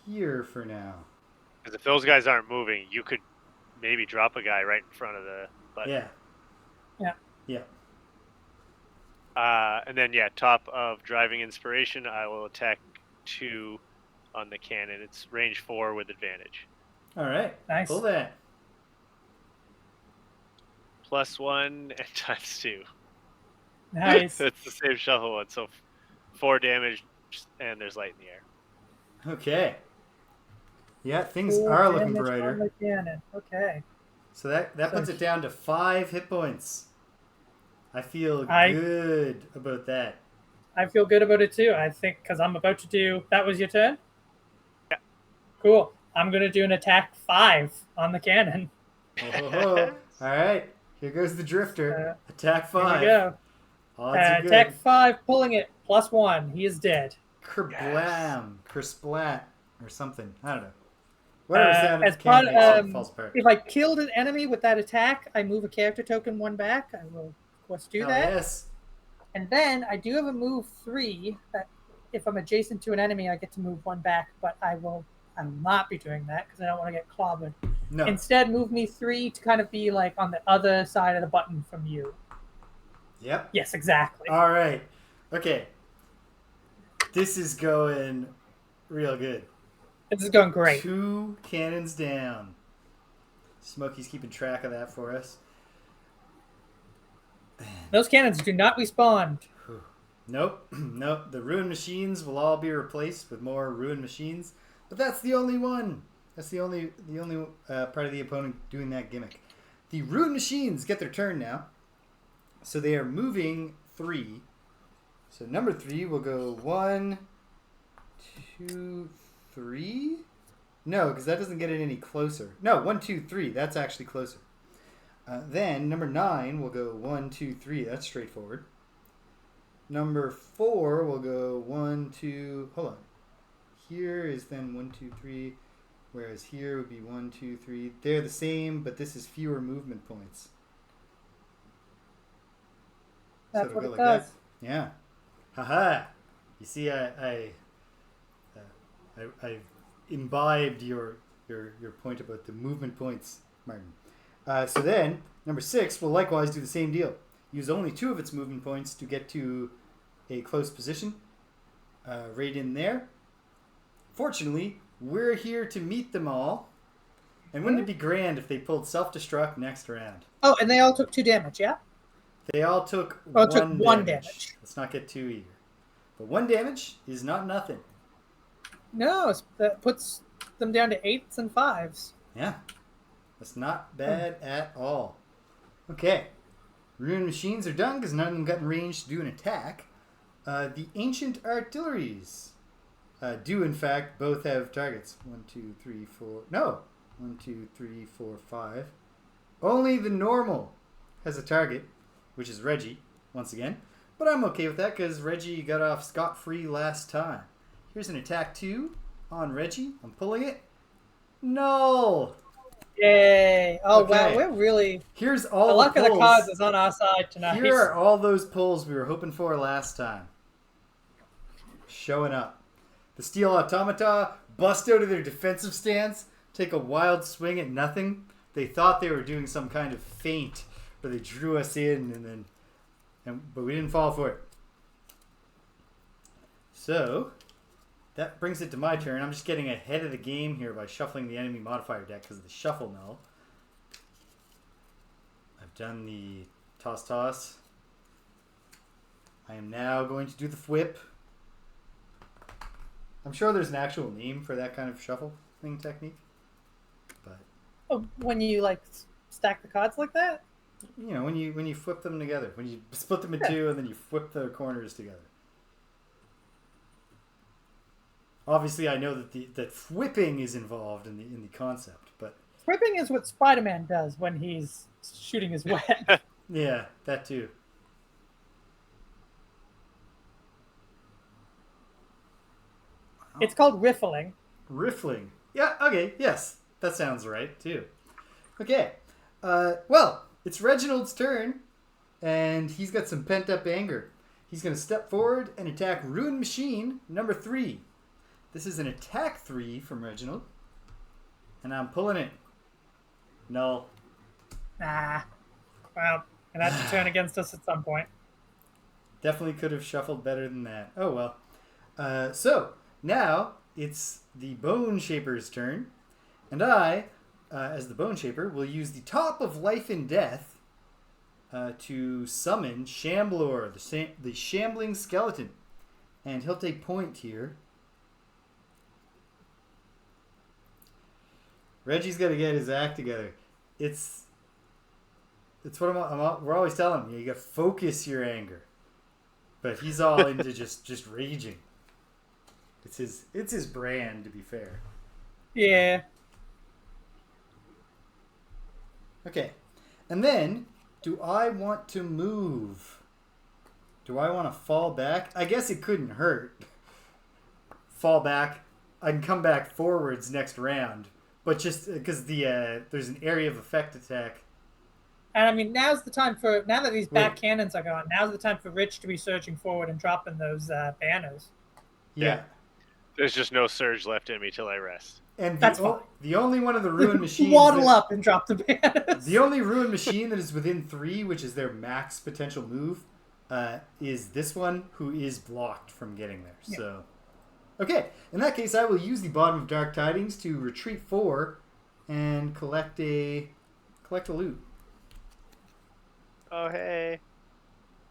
here for now. Because if those guys aren't moving, you could maybe drop a guy right in front of the button. Yeah. Yeah. Yeah. And then, top of driving inspiration, I will attack 2 on the cannon. It's range 4 with advantage. All right. Nice. Pull that. +1 and ×2. Nice. It's the same shuffle one. So 4 damage, and there's light in the air. Okay. Yeah, things 4 are looking damage brighter. on the cannon. Okay. So that puts it down to 5 hit points. I feel good about that. I feel good about it too. I think because I'm about to do. That was your turn? Yeah. Cool. I'm going to do an attack 5 on the cannon. Oh, all right. Here goes the drifter. Attack 5. Here we go. Odds are good. Attack 5, pulling it. +1. He is dead. Kerblam. Kersplat. Or something. I don't know. Whatever sound as it part, makes it falls apart. If I killed an enemy with that attack, I move a character token 1 back. I will, of course, do that. Yes. And then I do have a move 3 that if I'm adjacent to an enemy, I get to move 1 back, but I will not be doing that because I don't want to get clobbered. No. Instead, move me 3 to kind of be like on the other side of the button from you. Yep. Yes, exactly. All right. Okay. This is going real good. This is going great. 2 cannons down. Smokey's keeping track of that for us. Those cannons do not respawn. Nope. Nope. The ruined machines will all be replaced with more ruined machines. But that's the only one. That's the only part of the opponent doing that gimmick. The ruined machines get their turn now. So they are moving 3. So number 3 will go 1, 2, 3. No, because that doesn't get it any closer. No, 1, 2, 3. That's actually closer. Then number 9 will go 1, 2, 3. That's straightforward. Number 4 will go 1, 2. Hold on. Here is then 1, 2, 3. Whereas here would be 1, 2, 3. They're the same, but this is fewer movement points. That's so what it like does. That. Yeah. Haha. You see, I imbibed your point about the movement points, Martin. So then, number 6 will likewise do the same deal. Use only 2 of its movement points to get to a close position. Right in there. Fortunately, we're here to meet them all. And wouldn't it be grand if they pulled self-destruct next round? Oh, and they all took 2 damage, yeah? They all took one damage. Let's not get 2 either. But 1 damage is not nothing. No, that puts them down to 8s and 5s. Yeah. That's not bad at all. Okay. Ruined machines are done because none of them got in range to do an attack. The ancient artilleries do, in fact, both have targets. 1, 2, 3, 4. No. 1, 2, 3, 4, 5. Only the normal has a target, which is Reggie, once again. But I'm okay with that because Reggie got off scot-free last time. Here's an attack 2 on Reggie. I'm pulling it. No! Yay! Oh, Okay. wow, we're really... Here's all the luck the of the pulls. cards is on our side tonight. Here are all those pulls we were hoping for last time. Showing up. The steel automata bust out of their defensive stance, take a wild swing at nothing. They thought they were doing some kind of feint, where they drew us in, but we didn't fall for it. So, that brings it to my turn. I'm just getting ahead of the game here by shuffling the enemy modifier deck because of the shuffle null. I've done the toss. I am now going to do the whip. I'm sure there's an actual name for that kind of shuffling technique. But when you like stack the cards like that? You know, when you flip them together, when you split them in two and then you flip the corners together. Obviously, I know that flipping is involved in the concept, but Flipping is what Spider-Man does when he's shooting his web. yeah, that too. It's called riffling. Riffling. Yeah, okay, yes. That sounds right, too. Okay. Well, it's Reginald's turn, and he's got some pent-up anger. He's going to step forward and attack Ruined Machine number 3. This is an attack 3 from Reginald, and I'm pulling it. Null. Well, and that's to turn against us at some point. Definitely could have shuffled better than that. Oh, well. So, now it's the Bone Shaper's turn, and I, as the Bone Shaper, will use the Top of Life and Death to summon Shamblor, the Shambling Skeleton. And he'll take point here. Reggie's got to get his act together. It's what we're always telling him. You got to focus your anger. But he's all into just raging. It's his brand, to be fair. Yeah. Okay. And then, do I want to move? Do I want to fall back? I guess it couldn't hurt. Fall back. I can come back forwards next round. But just because there's an area of effect attack. And I mean, now's the time now that these back cannons are gone, now's the time for Rich to be surging forward and dropping those banners. Yeah. There's just no surge left in me till I rest. And that's fine. The only one of the ruined machines. Waddle up and drop the banners. The only ruined machine that is within 3, which is their max potential move, is this one, who is blocked from getting there. Yeah. So, okay. In that case, I will use the Bottom of Dark Tidings to retreat 4 and collect a loot. Oh, hey.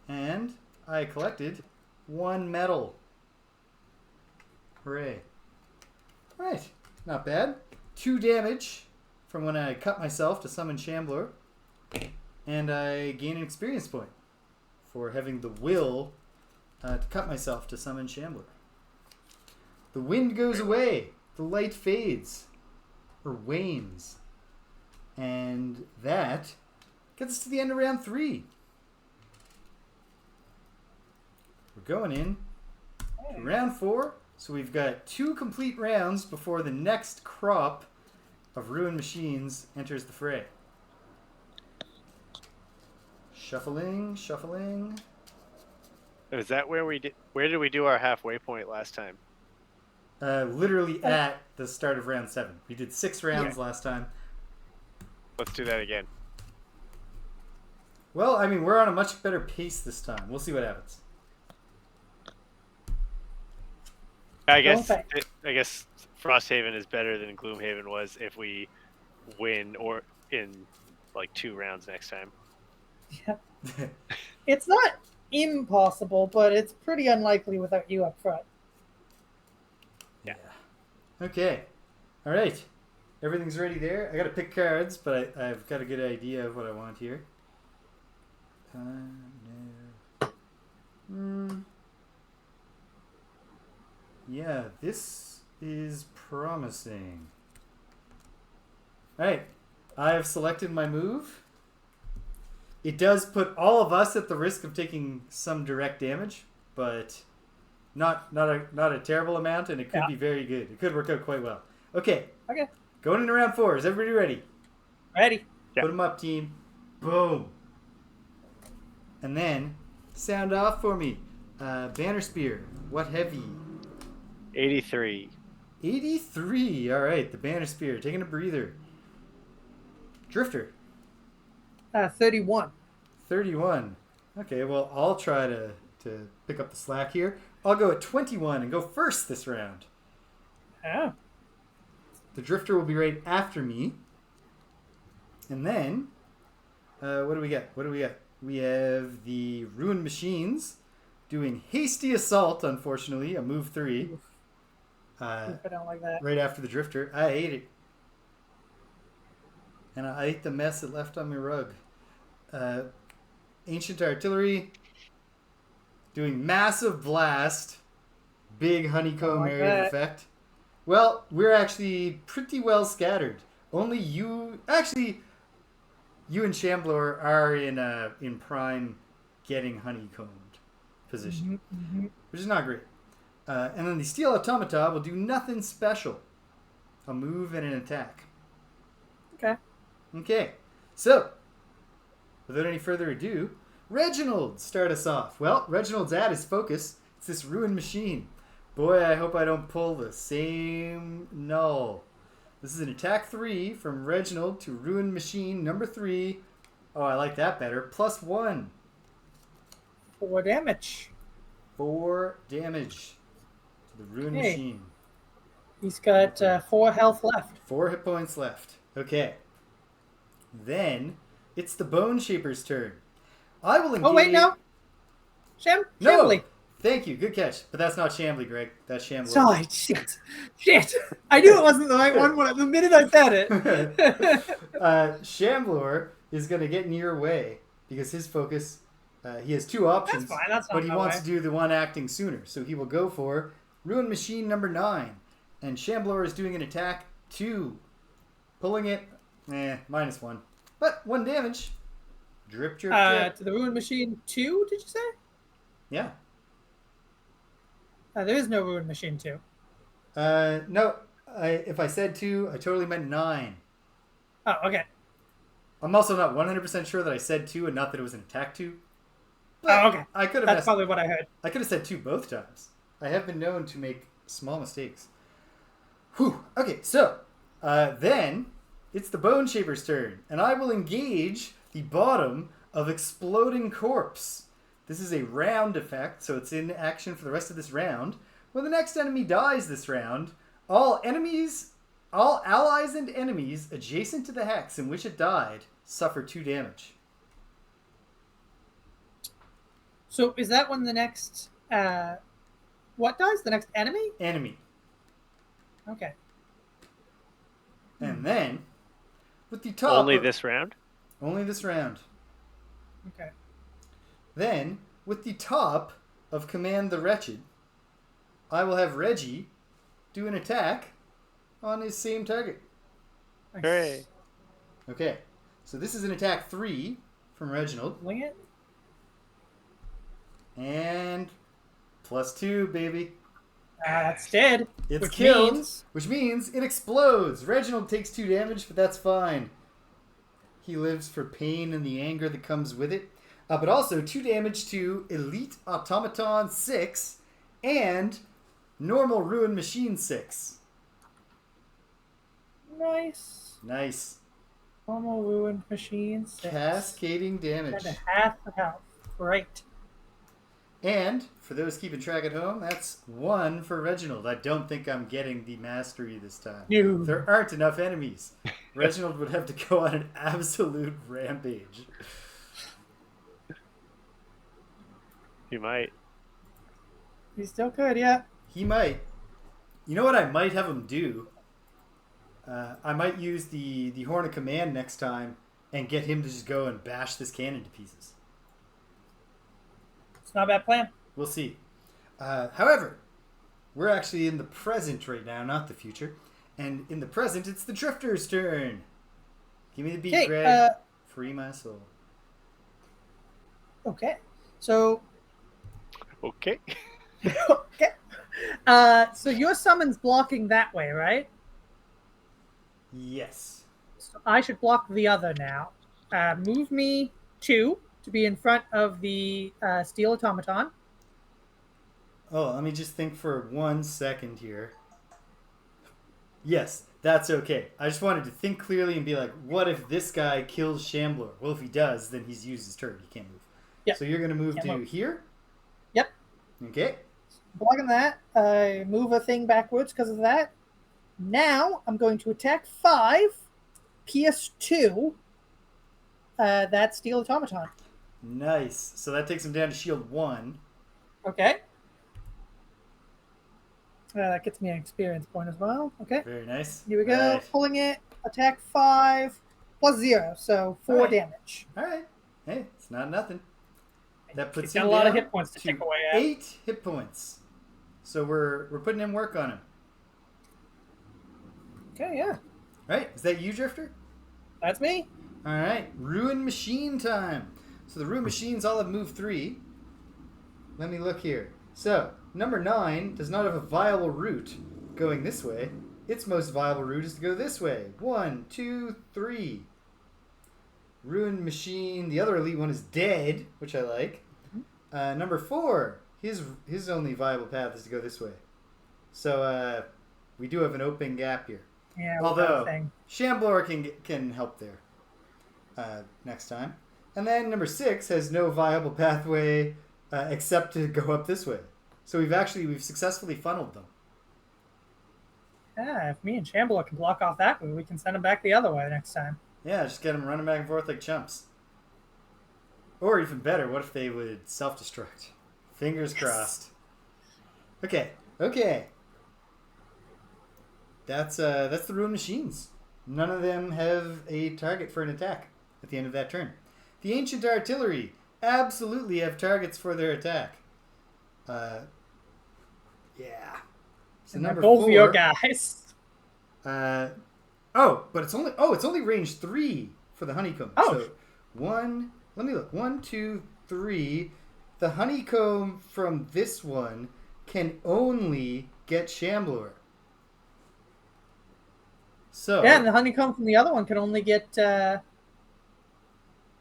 And I collected 1 medal. Hooray. Alright. Not bad. 2 damage from when I cut myself to summon Shambler. And I gain an experience point for having the will to cut myself to summon Shambler. The wind goes away. The light fades. Or wanes. And that gets us to the end of round 3. We're going in to round 4. So we've got 2 complete rounds before the next crop of ruined machines enters the fray. Shuffling. Is that where where did we do our halfway point last time? Literally at the start of round 7. We did 6 rounds last time. Let's do that again. Well, I mean, we're on a much better pace this time. We'll see what happens. I guess Frosthaven is better than Gloomhaven was if we win or in like 2 rounds next time. Yeah. It's not impossible, but it's pretty unlikely without you up front. Yeah. Okay. All right. Everything's ready there. I got to pick cards, but I've got a good idea of what I want here. Yeah, this is promising. Alright, I have selected my move. It does put all of us at the risk of taking some direct damage, but not a terrible amount, and it could be very good. It could work out quite well. Okay. Going into round 4. Is everybody ready? Ready. Put them up, team. Boom. And then, sound off for me. Banner Spear. What heavy? 83. 83. All right, the Banner Spear. Taking a breather. Drifter. 31. 31. Okay, well, I'll try to pick up the slack here. I'll go at 21 and go first this round. Oh. The Drifter will be right after me. And then, what do we get? We have the Ruined Machines doing Hasty Assault, unfortunately, a move 3. I don't like that. Right after the drifter. I hate it. And I ate the mess it left on my rug. Ancient Artillery. Doing Massive Blast. Big honeycomb area of effect. Well, we're actually pretty well scattered. Only you... Actually, you and Shamblor are in prime getting honeycombed position. Which is not great. And then the Steel Automata will do nothing special. A move and an attack. Okay. So, without any further ado, Reginald, start us off. Well, Reginald's at his focus. It's this ruined machine. Boy, I hope I don't pull the same null. This is an attack 3 from Reginald to ruined machine number 3. Oh, I like that better. +1. 4 damage. 4 damage to the ruined machine. He's got 4 health left. 4 hit points left. Okay. Then it's the Bone Shaper's turn. I will engage... Oh, wait, no. Shambly. Thank you. Good catch. But that's not Shambly, Greg. That's Shambly. Sorry, shit. I knew it wasn't the right one the minute I said it. Shambler is going to get in your way because his focus, he has 2 options. That's fine. That's not but he wants to do the one acting sooner. So he will go for Ruin Machine number 9. And Shambler is doing an attack 2. Pulling it, -1. But 1 damage. Drip, drip, drip. To the Ruin Machine 2, did you say? Yeah. There is no Ruin Machine 2. No. If I said 2, I totally meant 9. Oh, okay. I'm also not 100% sure that I said 2 and not that it was an attack 2. But Oh, okay. I could have That's probably what I heard. I could have said 2 both times. I have been known to make small mistakes. Whew. Okay, so then it's the Bone Shaper's turn, and I will engage the bottom of Exploding Corpse. This is a round effect, so it's in action for the rest of this round. When the next enemy dies this round, all allies and enemies adjacent to the hex in which it died suffer 2 damage. So is that when the next... what dies? The next enemy? Enemy. Okay. And then, with the top... Only this round? Only this round. Okay. Then, with the top of Command the Wretched, I will have Reggie do an attack on his same target. Nice. Hooray. Okay, so this is an attack 3 from Reginald. Wing it? And +2, baby. That's dead. It's killed, which means it explodes. Reginald takes 2 damage, but that's fine. He lives for pain and the anger that comes with it. But also 2 damage to Elite Automaton 6 and Normal Ruin Machine 6. Nice. Normal Ruin Machine 6. Cascading damage. And half the health. Great. And, for those keeping track at home, that's 1 for Reginald. I don't think I'm getting the mastery this time. No. There aren't enough enemies. Reginald would have to go on an absolute rampage. He might. He still could, yeah. He might. You know what I might have him do? I might use the Horn of Command next time and get him to just go and bash this cannon to pieces. It's not a bad plan. We'll see. However, we're actually in the present right now, not the future. And in the present, it's the Drifter's turn. Give me the beat, Greg. Free my soul. Okay. So... Okay. Okay. So your summon's blocking that way, right? Yes. So I should block the other now. Move me 2 to be in front of the Steel Automaton. Oh, let me just think for 1 second here. Yes, that's okay. I just wanted to think clearly and be like, what if this guy kills Shambler? Well, if he does, then he's used his turn. He can't move. Yep. So you're going to move to here? Yep. Okay. Blocking that. I move a thing backwards because of that. Now I'm going to attack 5, PS2, that Steel Automaton. Nice. So that takes him down to shield 1. Okay. That gets me an experience point as well. Okay. Very nice. Here we go. Right. Pulling it. Attack 5 plus 0, so 4 Right. damage. All right. Hey, it's not nothing. That puts He's him got a lot of down hit points to to chip away at. 8 hit points. So we're putting in work on him. Okay, yeah. Right? Is that you, Drifter? That's me. All right. Ruin Machine time. So the Ruin Machines all have move 3. Let me look here. So number 9 does not have a viable route going this way. Its most viable route is to go this way. 1, 2, 3. Ruined Machine. The other elite one is dead, which I like. Number 4, his only viable path is to go this way. So we do have an open gap here. Yeah. Although Shamblor can help there next time. And then number 6 has no viable pathway except to go up this way. So we've successfully funneled them. Yeah, if me and Shambler can block off that way, we can send them back the other way next time. Yeah, just get them running back and forth like chumps. Or even better, what if they would self-destruct? Fingers crossed. Okay. That's the Ruined Machines. None of them have a target for an attack at the end of that turn. The Ancient Artillery absolutely have targets for their attack. Yeah. So number both 4. of your guys. But it's only range 3 for the honeycomb. Oh. So 1. Let me look. 1, 2, 3. The honeycomb from this one can only get Shamblor. So Yeah, and the honeycomb from the other one can only get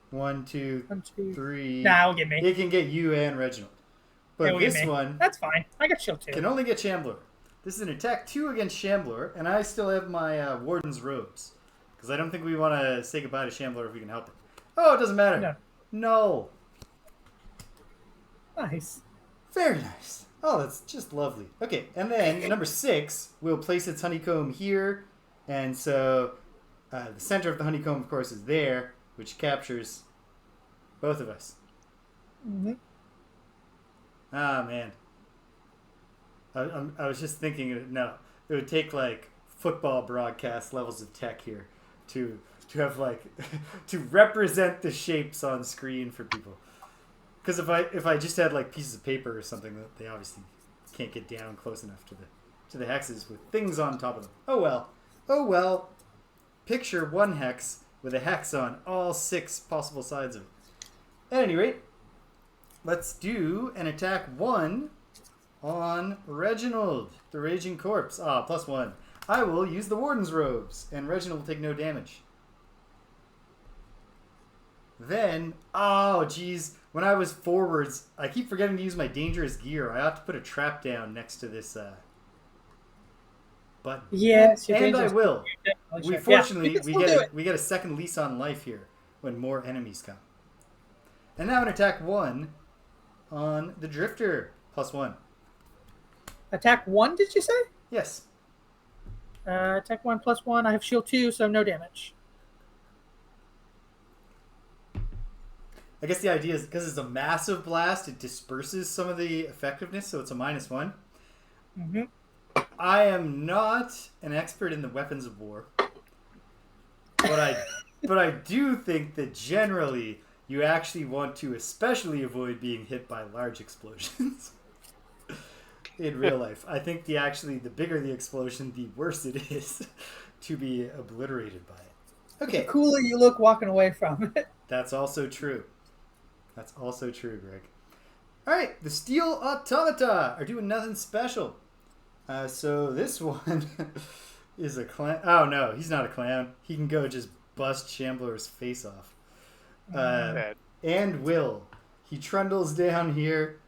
1, 2, 3. Nah, it'll get me. It can get you and Reginald. But this one That's fine. I got shield 2. can only get Shamblor. This is an attack 2 against Shamblor, and I still have my Warden's Robes. Because I don't think we want to say goodbye to Shamblor if we can help it. Oh, it doesn't matter. No. Nice. Very nice. Oh, that's just lovely. Okay, and then number 6 will place its honeycomb here. And so the center of the honeycomb, of course, is there, which captures both of us. Mm-hmm. Ah, man. I was just thinking, no, it would take like football broadcast levels of tech here to have like to represent the shapes on screen for people. Because if I just had like pieces of paper or something, that they obviously can't get down close enough to the hexes with things on top of them. Oh well. Picture one hex with a hex on all 6 possible sides of it. At any rate, let's do an attack 1 on Reginald, the Raging Corpse. +1. I will use the Warden's Robes, and Reginald will take no damage. Then, when I was forwards, I keep forgetting to use my dangerous gear. I ought to put a trap down next to this button. Yes, and I will. Fortunately, we get a second lease on life here when more enemies come. And now an attack 1 on the Drifter, +1. Attack 1, did you say? Yes. Attack 1 +1. I have shield 2, so no damage. I guess the idea is because it's a massive blast, it disperses some of the effectiveness, so it's a -1. Mm-hmm. I am not an expert in the weapons of war, but I do think that generally you actually want to especially avoid being hit by large explosions in real life. I think the bigger the explosion, the worse it is to be obliterated by it. Okay. The cooler you look walking away from it. That's also true. Greg. All right, the Steel Automata are doing nothing special. So this one is a clown. Oh no, he's not a clown. He can go just bust Shambler's face off. And will. He trundles down here.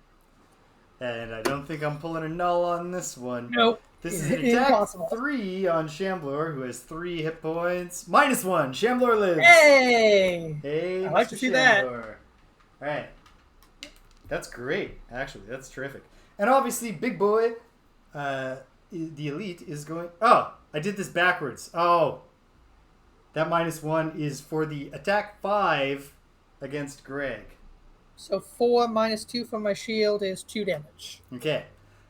And I don't think I'm pulling a null on this one. Nope. This is an attack 3 on Shambler, who has 3 hit points. -1. Shambler lives. Hey, I like Mr. to see that. All right. That's great, actually. That's terrific. And obviously, Big Boy, the elite, is going... Oh, I did this backwards. Oh. That -1 is for the attack 5 against Greg. So 4 -2 from my shield is 2 damage. Okay.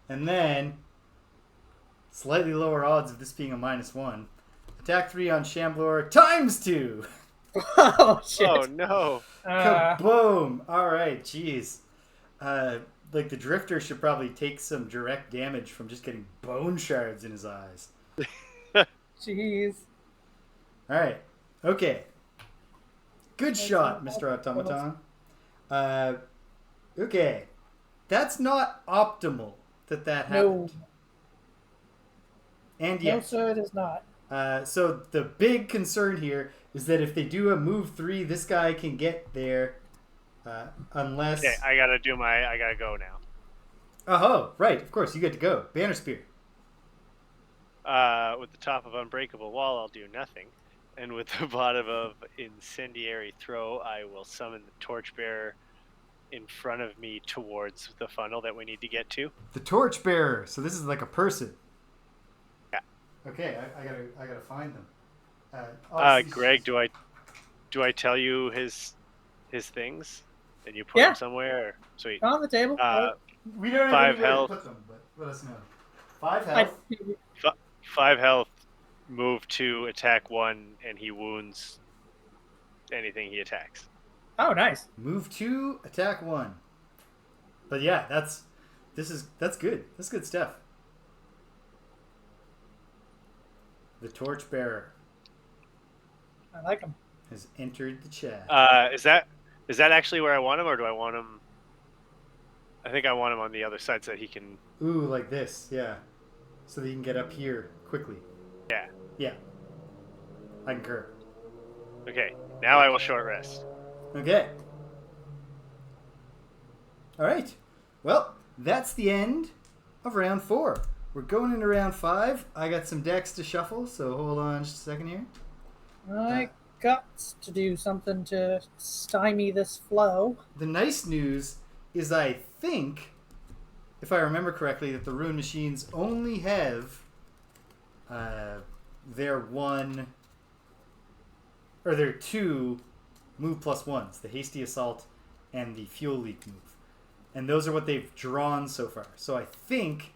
And then Slightly lower odds of this being a -1. Attack 3 on Shamblor ×2. Oh shit! Oh no! Kaboom! All right, jeez. Like the Drifter should probably take some direct damage from just getting bone shards in his eyes. Jeez. All right. Okay. Good That's shot, not Mr. bad. Automaton. Okay. That's not optimal that happened. And No, yet. sir, it is not. So the big concern here is that if they do a move 3, this guy can get there unless... Okay, I gotta go now. Oh, right. Of course, you get to go. Banner Spear. With the top of Unbreakable Wall, I'll do nothing. And with the bottom of Incendiary Throw, I will summon the Torchbearer in front of me towards the funnel that we need to get to. The Torchbearer. So this is like a person. Yeah. Okay, I gotta find them. Greg, do I tell you his things, and you put them somewhere? Or... Sweet. On the table. We don't 5 know where to health. put them, but let us know. 5 health. 5 health. Move 2, attack 1, and he wounds anything he attacks. Oh, nice. Move 2, attack 1. But yeah, that's good. That's good stuff. The Torchbearer I like him. has entered the chat. Is that actually where I want him, or do I want him? I think I want him on the other side so that he can. Ooh, like this, yeah. So that you can get up here quickly. Yeah. Yeah. I concur. Okay. Now I will short rest. Okay. All right. Well, that's the end of round 4. We're going into round 5. I got some decks to shuffle, so hold on just a second here. I got to do something to stymie this flow. The nice news is I think, if I remember correctly, that the Rune Machines only have their 2 move +1s, the Hasty Assault and the Fuel Leak move. And those are what they've drawn so far. So I think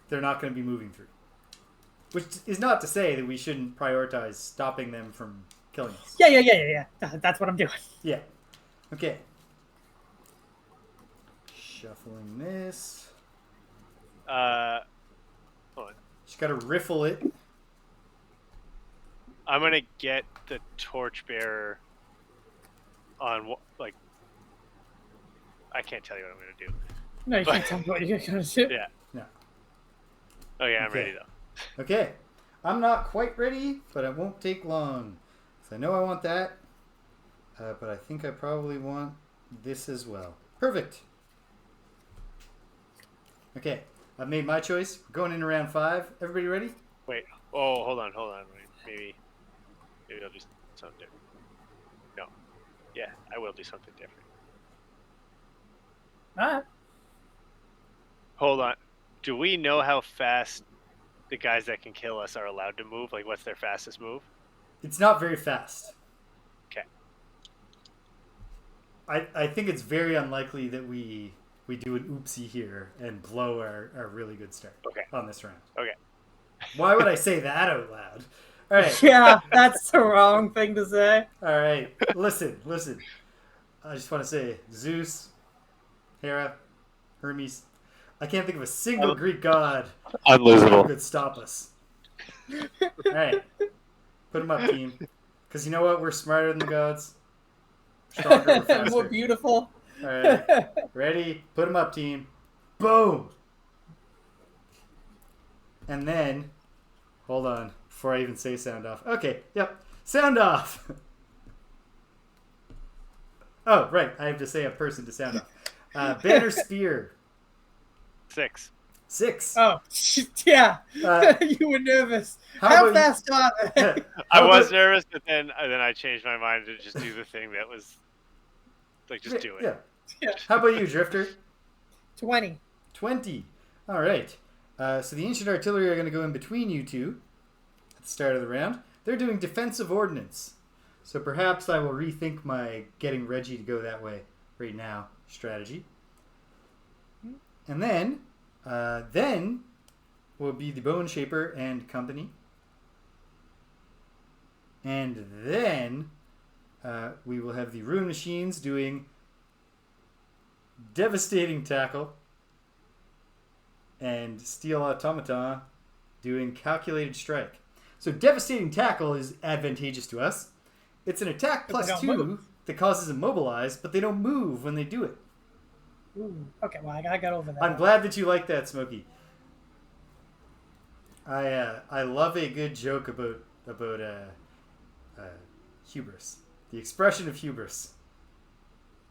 they're not going to be moving through. Which is not to say that we shouldn't prioritize stopping them from killing us. Yeah. That's what I'm doing. Yeah. Okay. Shuffling this. Hold on. Just got to riffle it. I'm gonna get the Torchbearer on like. I can't tell you what I'm gonna do. No, you can't tell me what you're going to do. Yeah. No. Okay, I'm Okay. ready though. Okay. I'm not quite ready, but it won't take long. So I know I want that, but I think I probably want this as well. Perfect. Okay. I've made my choice. We're going into round 5. Everybody ready? Wait. Oh, hold on. Wait. Maybe I'll do something different. No. Yeah, I will do something different. All right. Hold on. Do we know how fast the guys that can kill us are allowed to move? Like, what's their fastest move? It's not very fast. Okay. I think it's very unlikely that we do an oopsie here and blow our really good start on this round. Okay. Why would I say that out loud? All right. Yeah, that's the wrong thing to say. All right. Listen. I just want to say Zeus, Hera, Hermes. I can't think of a single Greek god who Unlosable. could stop us. All right. Put them up, team. Because you know what? We're smarter than the gods. Stronger, we're faster. More beautiful. All right. Ready? Put them up, team. Boom. And then, hold on, before I even say sound off. Okay, yep. Sound off. Oh, right. I have to say a person to sound off. Banner Spear. 6. 6. Oh, yeah. You were nervous. How fast are they? I was nervous, but then I changed my mind to just do the thing that was like, just do it. Yeah. How about you, Drifter? 20. 20. All right. So the Ancient Artillery are going to go in between you two at the start of the round. They're doing Defensive Ordnance. So perhaps I will rethink my getting Reggie to go that way right now strategy. And then will be the Bone Shaper and company. And then we will have the Rune Machines doing Devastating Tackle and Steel Automata doing Calculated Strike. So Devastating Tackle is advantageous to us. It's an attack plus 2 that causes immobilize, but they don't move when they do it. Ooh, okay, well, I got over that. I'm glad that you like that, Smokey. I love a good joke about hubris. The expression of hubris.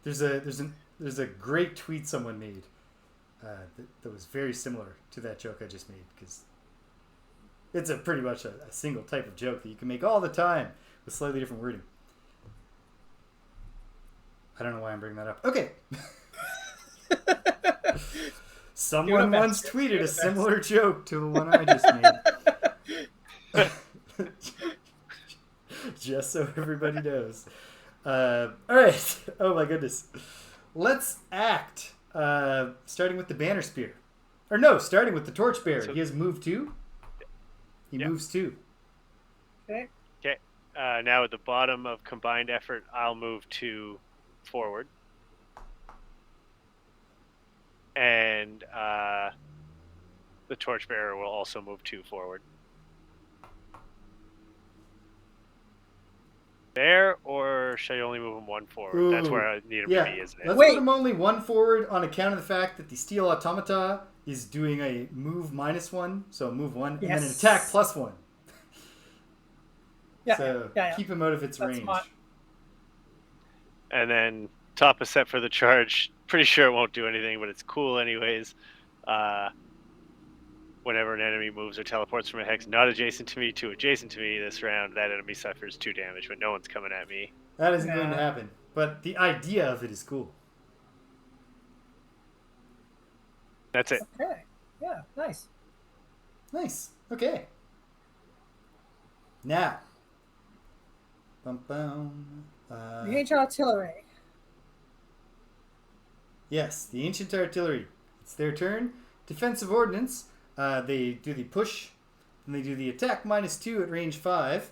There's a great tweet someone made that was very similar to that joke I just made, because it's pretty much a single type of joke that you can make all the time with slightly different wording. I don't know why I'm bringing that up. Okay. Someone once tweeted a similar joke to the one I just made. Just so everybody knows. All right. Oh my goodness. Let's act. Starting with the Banner Spear. Or no, starting with the Torchbearer. He has move 2. He moves 2. Okay. Okay. Now at the bottom of combined effort, I'll move 2 forward. And the Torchbearer will also move 2 forward. There, or should I only move him 1 forward? Ooh, that's where I need him to be, isn't it? Let's put him only 1 forward on account of the fact that the Steel Automata is doing a move -1, so move 1, and then an attack +1. Yeah, so keep him out of its range. Smart. And then top a set for the charge. Pretty sure it won't do anything, but it's cool anyways. Whenever an enemy moves or teleports from a hex not adjacent to me to adjacent to me this round, that enemy suffers 2 damage, but no one's coming at me. That isn't going to happen. But the idea of it is cool. That's it. Okay. Yeah, nice. Nice. Okay. Now. Bum, bum. The Ancient Artillery. Yes, the Ancient Artillery. It's their turn. Defensive Ordnance. They do the push, and they do the attack -2 at range 5.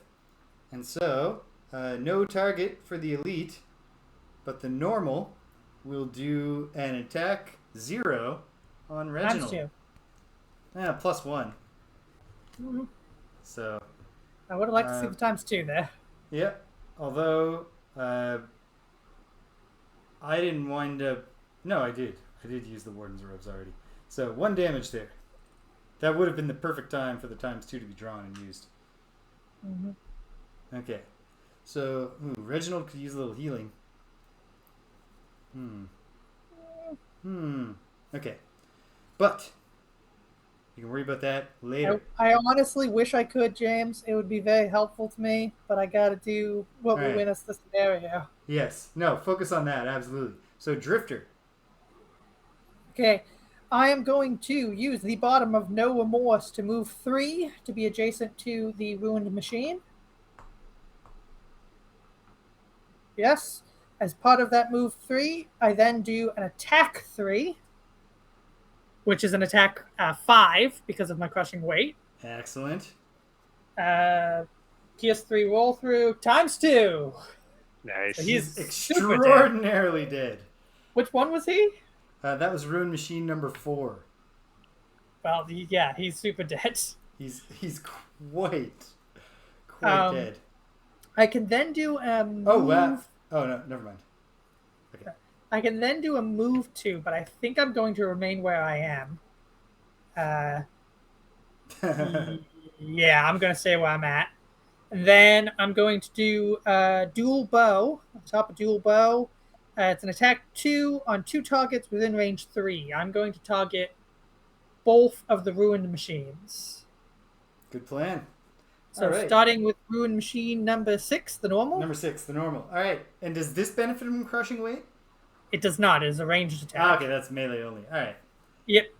And so, no target for the elite, but the normal will do an attack 0 on Reginald. ×2. +1. Mm-hmm. So. I would have liked to see the ×2 there. Yeah, although I didn't wind up. No, I did. I did use the Warden's Robes already. So 1 damage there. That would have been the perfect time for the ×2 to be drawn and used. Mm-hmm. Okay. So, Reginald could use a little healing. Okay. But, you can worry about that later. I honestly wish I could, James. It would be very helpful to me, but I gotta do what will win us the scenario. Yes. No, focus on that, absolutely. So, Drifter. Okay. I am going to use the bottom of No Remorse to move 3 to be adjacent to the Ruined Machine. Yes. As part of that move 3, I then do an attack 3, which is an attack 5 because of my crushing weight. Excellent. PS3 roll through ×2. Nice. So he's extraordinarily dead. Which one was he? That was Ruined Machine number 4. Well, yeah, he's super dead. He's quite dead. I can then do a move. Oh, wow. Oh, no, never mind. Okay. I can then do a move 2, but I think I'm going to remain where I am. Yeah, I'm going to stay where I'm at. And then I'm going to do dual bow. On top of dual bow, it's an attack 2 on 2 targets within range 3. I'm going to target both of the Ruined Machines. Good plan. So starting with Ruined Machine number 6, the normal. Number 6, the normal. All right. And does this benefit from crushing weight? It does not. It is a ranged attack. Okay, that's melee only. All right. Yep.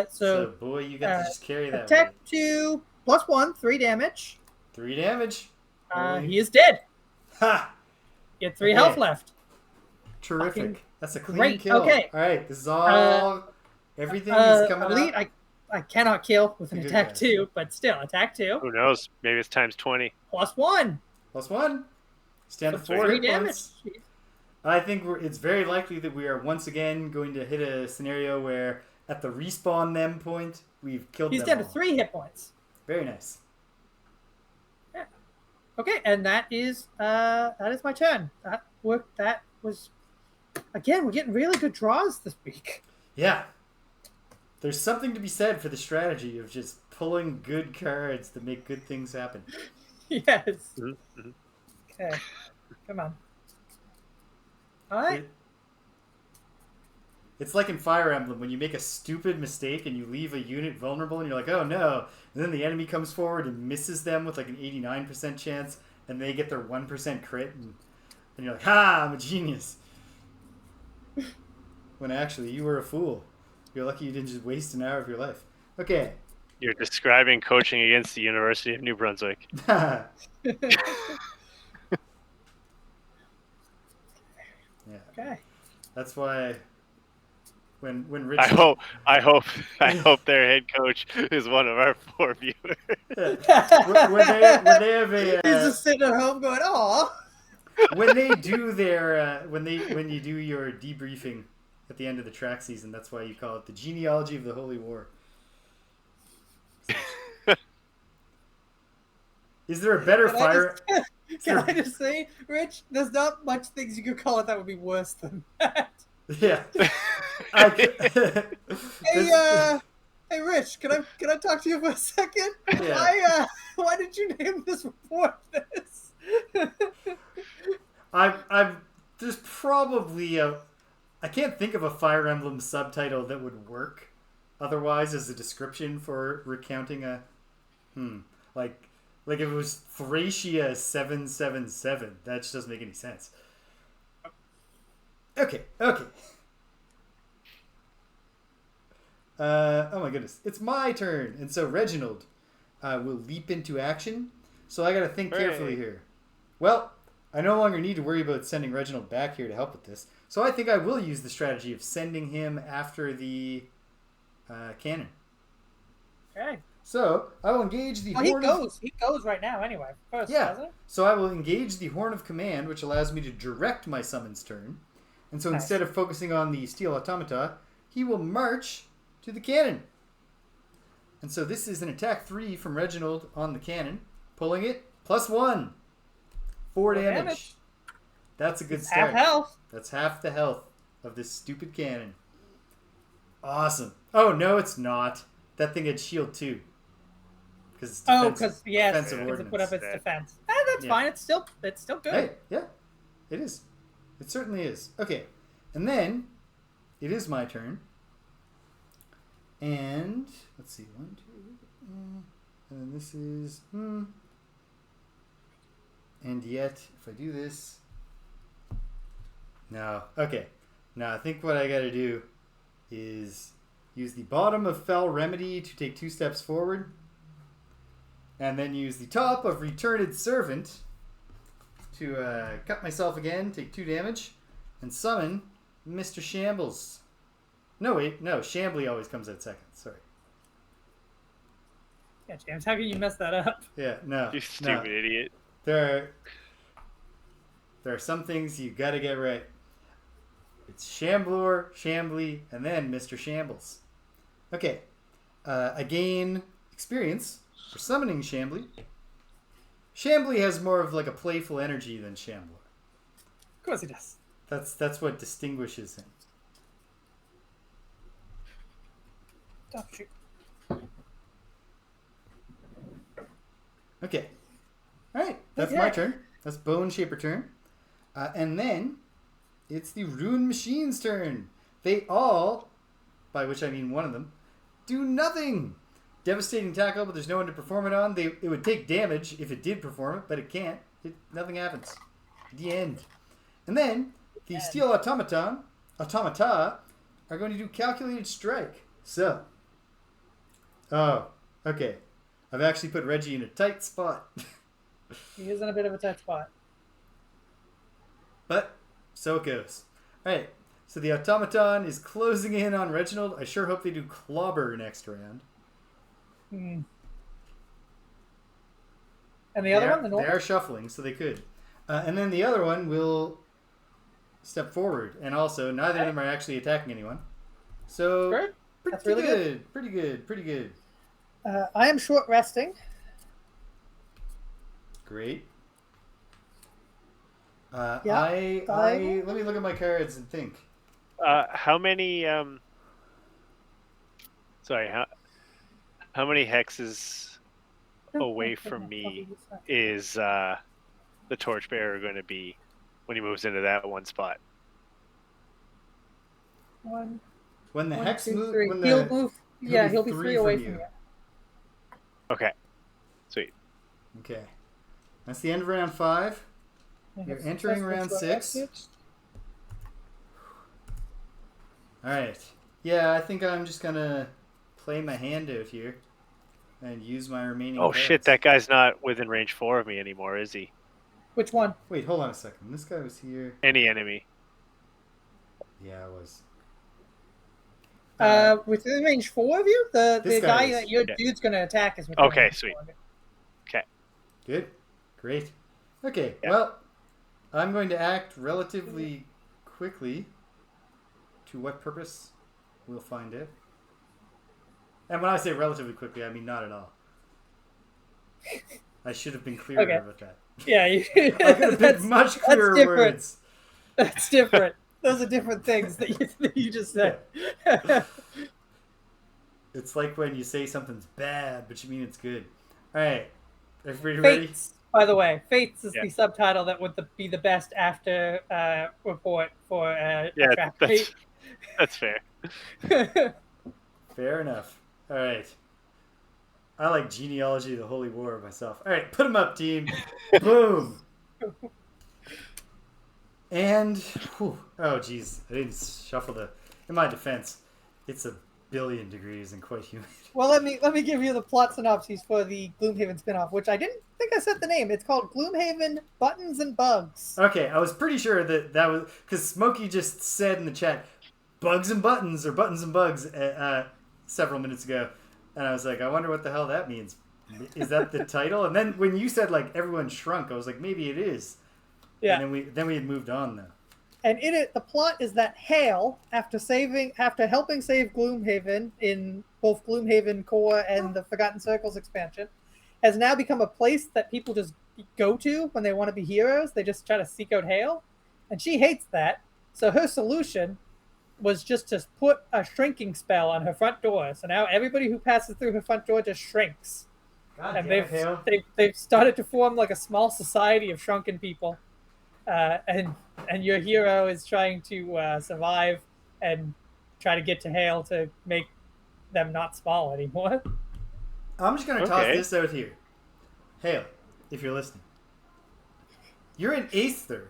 So boy, you got to just carry that. Attack 2 +1, 3 damage. 3 damage. He is dead. Ha! You have 3 health left. Terrific. That's a clean kill. Okay. All right. This is all. Everything is coming elite, up. I cannot kill with an Good attack guy. 2, but still, attack 2. Who knows? Maybe it's times 20. +1. +1. Stand to So 4 3 hit damage. points. I think it's very likely that we are once again going to hit a scenario where at the respawn them point, we've killed He's them down to all. 3 hit points. Very nice. Yeah. Okay, and that is my turn. That worked. That was, again, we're getting really good draws this week. Yeah. There's something to be said for the strategy of just pulling good cards that make good things happen. Yes. Mm-hmm. Okay. Come on. All right. It's like in Fire Emblem when you make a stupid mistake and you leave a unit vulnerable and you're like, oh no. And then the enemy comes forward and misses them with like an 89% chance and they get their 1% crit. And you're like, ha, I'm a genius. When actually you were a fool. You're lucky you didn't just waste an hour of your life. Okay. You're describing coaching against the University of New Brunswick. Yeah. Okay. That's why when Rich I hope their head coach is one of our 4 viewers. when they have a He's just sitting at home going, "Aw." when they do their when you do your debriefing at the end of the track season, that's why you call it the genealogy of the Holy War. Is there a better fire? Can I just say, Rich, there's not much things you could call it that would be worse than that. Yeah. Hey, Rich, can I talk to you for a second? Yeah. Why did you name this report this? I'm there's probably I can't think of a Fire Emblem subtitle that would work otherwise as a description for recounting a like if it was Thracia 777. That just doesn't make any sense. Okay. Oh my goodness. It's my turn. And so Reginald will leap into action. So I got to think carefully here. Well, I no longer need to worry about sending Reginald back here to help with this. So I think I will use the strategy of sending him after the cannon. Okay. So I will engage the horn. He goes right now anyway. First, doesn't he? So I will engage the Horn of Command, which allows me to direct my summon's turn. And so instead of focusing on the Steel Automata, he will march to the cannon. And so this is an attack 3 from Reginald on the cannon. Pulling it, +1. 4 damage. That's a good start. Half health. That's half the health of this stupid cannon. Awesome. Oh, no, it's not. That thing had shield 2. Because defensive ordnance. It put up its defense. That's fine. It's still good. Hey, yeah, it is. It certainly is. Okay, and then it is my turn. And let's see, 1, 2, and then this is and yet if I do this, no. Okay, now I think what I got to do is use the bottom of Fell Remedy to take 2 steps forward. And then use the top of Returned Servant to cut myself again, take 2 damage, and summon Mr. Shambles. No, wait, no, Shambly always comes out second. Sorry. Yeah, James, how can you mess that up? Yeah, no. You stupid idiot. There are some things you gotta get right. It's Shamblor, Shambly, and then Mr. Shambles. Okay. I gain experience for summoning Shambly. Shambly has more of like a playful energy than Shamblor. Of course he does. That's what distinguishes him. Oh, shoot. Okay. Alright, that's my turn. That's Bone Shaper turn. And then it's the Rune Machine's turn. They all, by which I mean one of them, do nothing. Devastating tackle, but there's no one to perform it on. It would take damage if it did perform it, but it can't. Nothing happens. The end. And then the Steel Automata are going to do Calculated Strike. So, okay. I've actually put Reggie in a tight spot. He is in a bit of a tight spot. But so it goes. Alright, so the Automaton is closing in on Reginald. I sure hope they do Clobber next round. Hmm. And the other one, the They normal? are shuffling, so they could. And then the other one will step forward, and also neither of them are actually attacking anyone. So Good. pretty That's really good. Pretty good. Pretty good. I am short resting. Great. Yeah, let me look at my cards and think. How many? Sorry. How many hexes away from me is the torchbearer going to be when he moves into that one spot? One, When the hex two, move, three. when He'll the move. Yeah, he'll be three away from you. Okay. Sweet. Okay. That's the end of round 5. You're entering round 6. Alright. Yeah, I think I'm just gonna play my hand out here and use my remaining Oh cards. shit! That guy's not within range 4 of me anymore, is he? Which one? Wait, hold on a second. This guy was here. Any enemy? Yeah, I was. Within range 4 of you? The guy is. that your dude's going to attack is within Okay, range sweet. 4 of you. Okay. Good. Great. Okay, Yeah. well, I'm going to act relatively quickly. To what purpose? We'll find out. And when I say relatively quickly, I mean not at all. I should have been clearer about that. Yeah, I could have picked much clearer words. That's different. Those are different things that you just said. Yeah. It's like when you say something's bad, but you mean it's good. All right. Everybody ready? Fates, by the way. Fates is the subtitle that would be the best after report for a trap fate. That's fair. Fair enough. All right. I like genealogy of the Holy War myself. All right, put them up, team. Boom. And, whew, oh, geez. I didn't shuffle the... In my defense, it's 1 billion degrees and quite humid. Well, let me give you the plot synopsis for the Gloomhaven spinoff, which I didn't think I said the name. It's called Gloomhaven Buttons and Bugs. Okay, I was pretty sure that was... Because Smokey just said in the chat, Bugs and Buttons, or Buttons and Bugs, several minutes ago. And I was like, I wonder what the hell that means. Is that the title? And then when you said, like, everyone shrunk, I was like, maybe it is. Yeah. And then we had moved on, though. And in it, the plot is that Hale, after helping save Gloomhaven in both Gloomhaven Core and the Forgotten Circles expansion, has now become a place that people just go to when they want to be heroes. They just try to seek out Hale. And she hates that. So her solution was just to put a shrinking spell on her front door. So now everybody who passes through her front door just shrinks. God and damn they've started to form like a small society of shrunken people. And your hero is trying to survive and try to get to Hale to make them not small anymore. I'm just going to toss this out here. Hale, if you're listening. You're an Aether.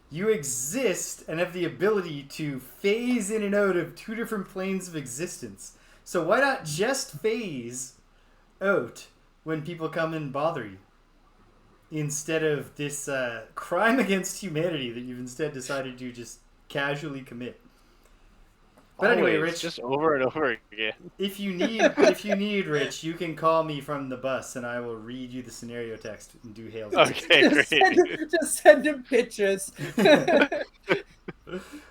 You exist and have the ability to phase in and out of 2 different planes of existence. So why not just phase out when people come and bother you? Instead of this crime against humanity that you've instead decided to just casually commit. But anyway, Rich, just over and over again. If you need, Rich, you can call me from the bus, and I will read you the scenario text and do Hale's. Okay, great. Just send him pictures.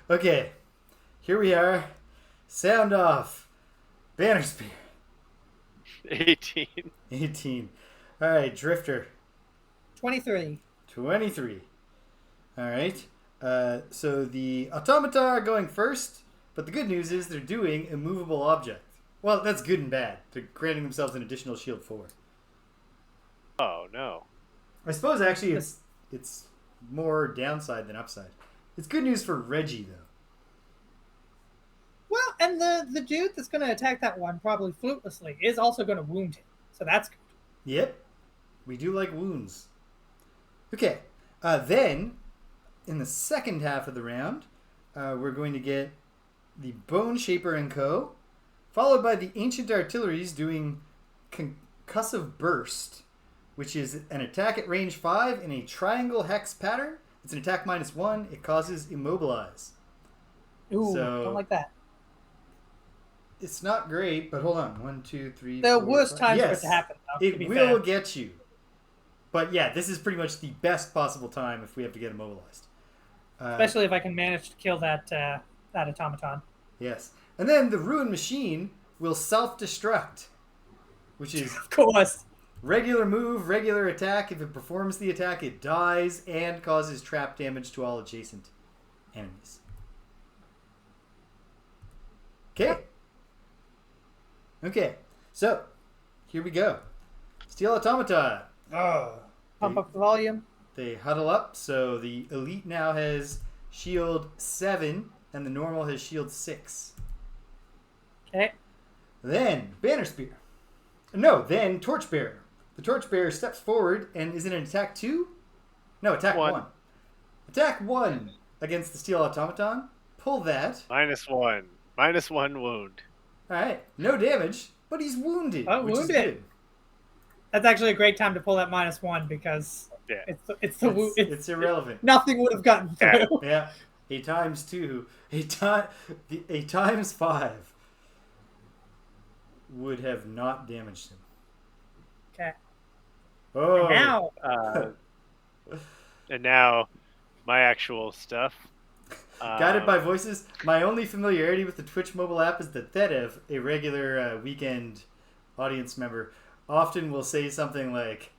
Okay, here we are. Sound off. Banner Spear. 18. 18. All right, Drifter. 23. 23. All right. So the automata are going first. But the good news is they're doing a movable object. Well, that's good and bad. They're granting themselves an additional shield 4. Oh, no. I suppose actually it's more downside than upside. It's good news for Reggie, though. Well, and the dude that's going to attack that one, probably fruitlessly, is also going to wound him. So that's good. Yep. We do like wounds. Okay. Then, in the second half of the round, we're going to get the Bone Shaper and Co., followed by the Ancient Artilleries doing Concussive Burst, which is an attack at range 5 in a triangle hex pattern. It's an attack -1. It causes Immobilize. Ooh, don't like that. It's not great, but hold on. 1, 2, 3, There are 4, worse 5. times for it Yes, to happen, though, to it be will fair. get you. But yeah, this is pretty much the best possible time if we have to get immobilized. Especially if I can manage to kill that automaton. Yes. And then the Ruin Machine will self-destruct, which is Of course. regular move, regular attack. If it performs the attack, it dies and causes trap damage to all adjacent enemies. Okay. Okay. So, here we go. Steel Automata. Oh. Pump up the volume. They huddle up, so the elite now has shield 7 and the normal has shield 6. Okay. Then Banner Spear. No, then Torchbearer. The Torchbearer steps forward and is it an attack 2? No, attack 1. Attack 1 against the Steel Automaton. Pull that. -1. -1 wound. Alright, no damage, but he's wounded, Oh, which wounded. is good. That's actually a great time to pull that -1 because It's irrelevant. Nothing would have gotten through. Yeah. A times 2. A times 5 would have not damaged him. Okay. Oh. And now, now, my actual stuff. Guided by voices. My only familiarity with the Twitch mobile app is that Thedev, a regular weekend audience member, often will say something like,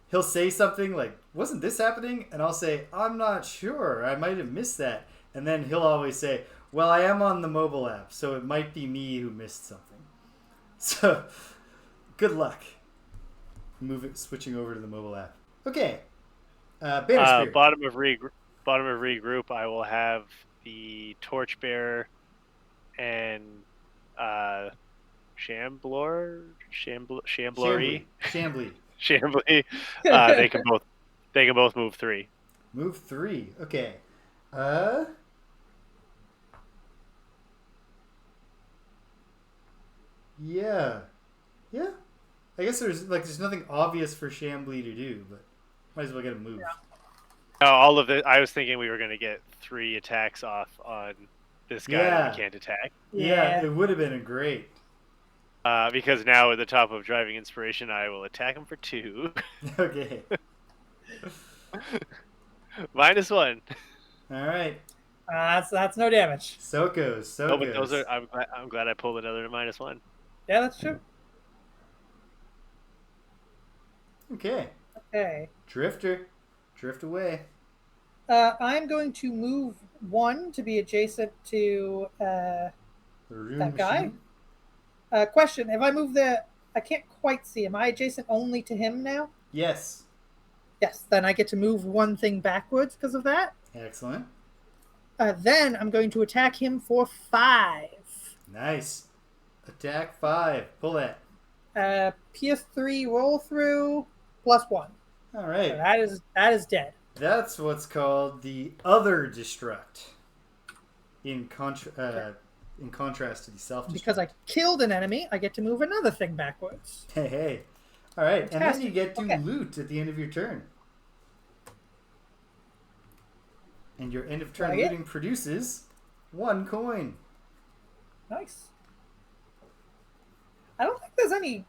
he'll say something like, wasn't this happening? And I'll say, I'm not sure. I might have missed that. And then he'll always say, well, I am on the mobile app, so it might be me who missed something. So, good luck. Switching over to the mobile app. Okay. Banner Spear. Bottom of regroup, I will have the Torchbearer and Shambler. Chambly. They can both move 3. Move 3. Okay. Yeah. I guess there's nothing obvious for Chambly to do, but might as well get a move. Yeah. Oh, all of it. I was thinking we were going to get 3 attacks off on this guy that we can't attack. Yeah, it would have been great. Because now at the top of Driving Inspiration, I will attack him for 2. Okay. -1. All right. that's no damage. So it goes. But those are. I'm glad I pulled another -1. Yeah, that's true. Okay. Okay. Drifter. Drift away. I'm going to move 1 to be adjacent to The Rune that guy. Machine. Question: if I move I can't quite see. Am I adjacent only to him now? Yes. Yes. Then I get to move 1 thing backwards because of that. Excellent. Then I'm going to attack him for 5. Nice. Attack 5. Pull that. PS3 roll through +1. All right. So that is dead. That's what's called the other destruct. In contrast to the self-destruct. Because I killed an enemy, I get to move another thing backwards. Hey. All right. Fantastic. And then you get to loot at the end of your turn. And your end of turn looting produces 1 coin. Nice. I don't think there's any.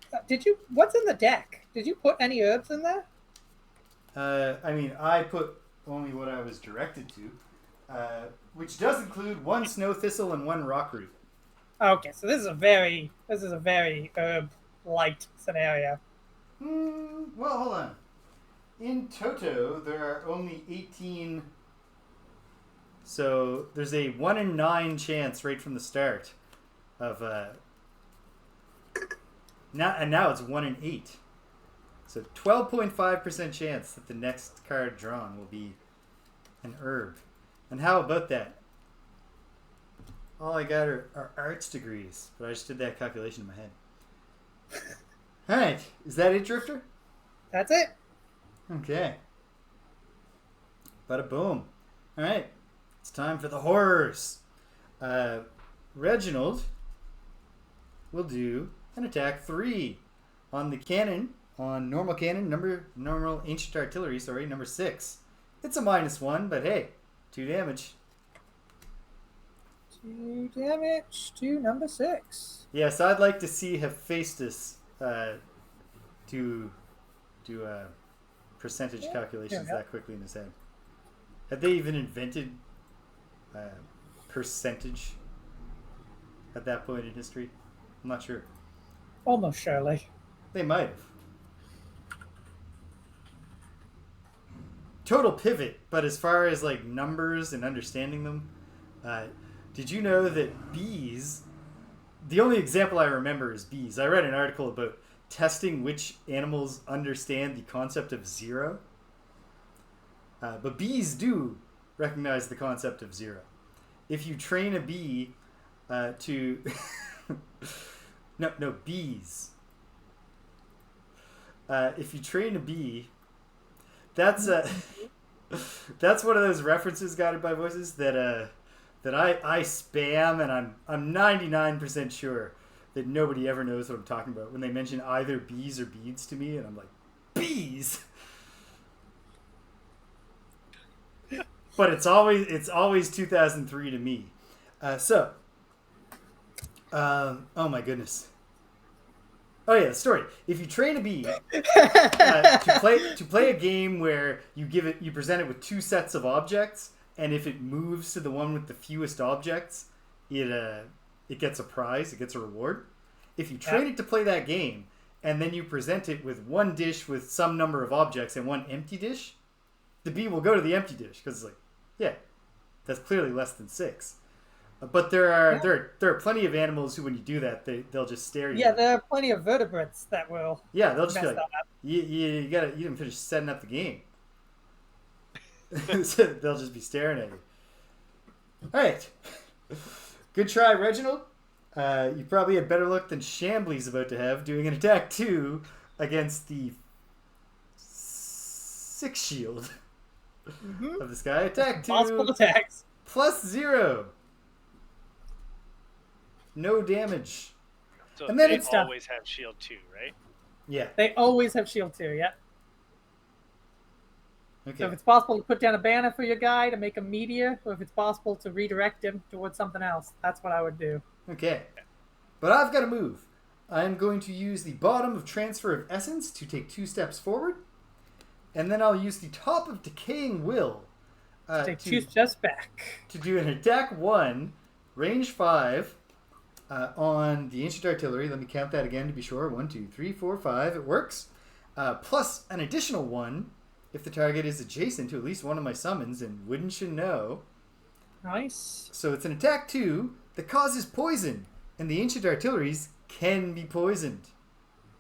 What's in the deck? Did you put any herbs in there? I put only what I was directed to, which does include 1 snow thistle and 1 rock root. Okay, so this is a very herb light scenario. Well, hold on. In Toto, there are only 18. So there's a 1 in 9 chance right from the start of now it's 1 in 8. So 12.5% chance that the next card drawn will be an herb. And how about that? All I got are arts degrees, but I just did that calculation in my head. Alright, is that it, Drifter? That's it. Okay. Bada boom. Alright, it's time for the horrors. Reginald will do an attack 3 on the cannon, on normal cannon, normal ancient artillery, number 6. It's a -1, but hey, 2 damage. 2 damage to number 6. Yes, I'd like to see Hephaestus do percentage calculations that quickly in his head. Had they even invented percentage at that point in history? I'm not sure. Almost surely. They might have. Total pivot, but as far as like numbers and understanding them, did you know that bees, the only example I remember is bees. I read an article about testing which animals understand the concept of zero. But bees do recognize the concept of zero. If you train a bee to... no, bees. If you train a bee, that's one of those references guided by voices that I spam, and I'm 99% sure that nobody ever knows what I'm talking about when they mention either bees or beads to me, and I'm like, bees. But it's always 2003 to me. Oh my goodness. Oh yeah, story. If you train a bee to play a game where you present it with 2 sets of objects, and if it moves to the one with the fewest objects, it gets a prize, it gets a reward. If you train it to play that game, and then you present it with 1 dish with some number of objects and 1 empty dish, the bee will go to the empty dish because it's like, yeah, that's clearly less than 6. But there are plenty of animals who, when you do that, they'll just stare at you. Yeah, there are plenty of vertebrates that will. Yeah, they'll just be like, you didn't finish setting up the game. They'll just be staring at you. All right, good try, Reginald. You probably had better luck than Chambly's about to have doing an attack 2 against the 6 shield of this guy. Attack 2. Multiple attacks. +0. No damage. So and then they it's always have shield 2, right? Yeah. They always have shield 2, yeah. Okay. So if it's possible to put down a banner for your guy to make him meteor, or if it's possible to redirect him towards something else, that's what I would do. Okay. But I've got to move. I'm going to use the bottom of Transfer of Essence to take 2 steps forward. And then I'll use the top of Decaying Will take 2 steps back. To do an attack 1, range 5, on the Ancient Artillery. Let me count that again to be sure. 1, 2, 3, 4, 5. It works. Plus an additional 1 if the target is adjacent to at least one of my summons, and wouldn't you know? Nice. So it's an attack 2 that causes poison, and the Ancient Artilleries can be poisoned.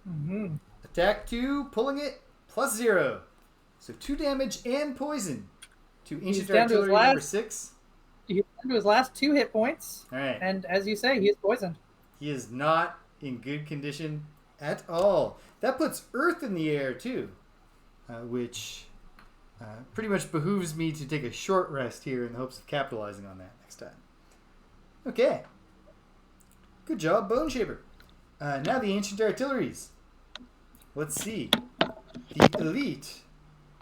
Mm-hmm. Attack 2, pulling it, +0. So 2 damage and poison to Ancient Artillery number 6. He's down to his last 2 hit points. All right. And as you say, he is poisoned. He is not in good condition at all. That puts Earth in the air, too, which pretty much behooves me to take a short rest here in the hopes of capitalizing on that next time. Okay. Good job, Bone Shaper. Now the Ancient Artilleries. Let's see. The Elite.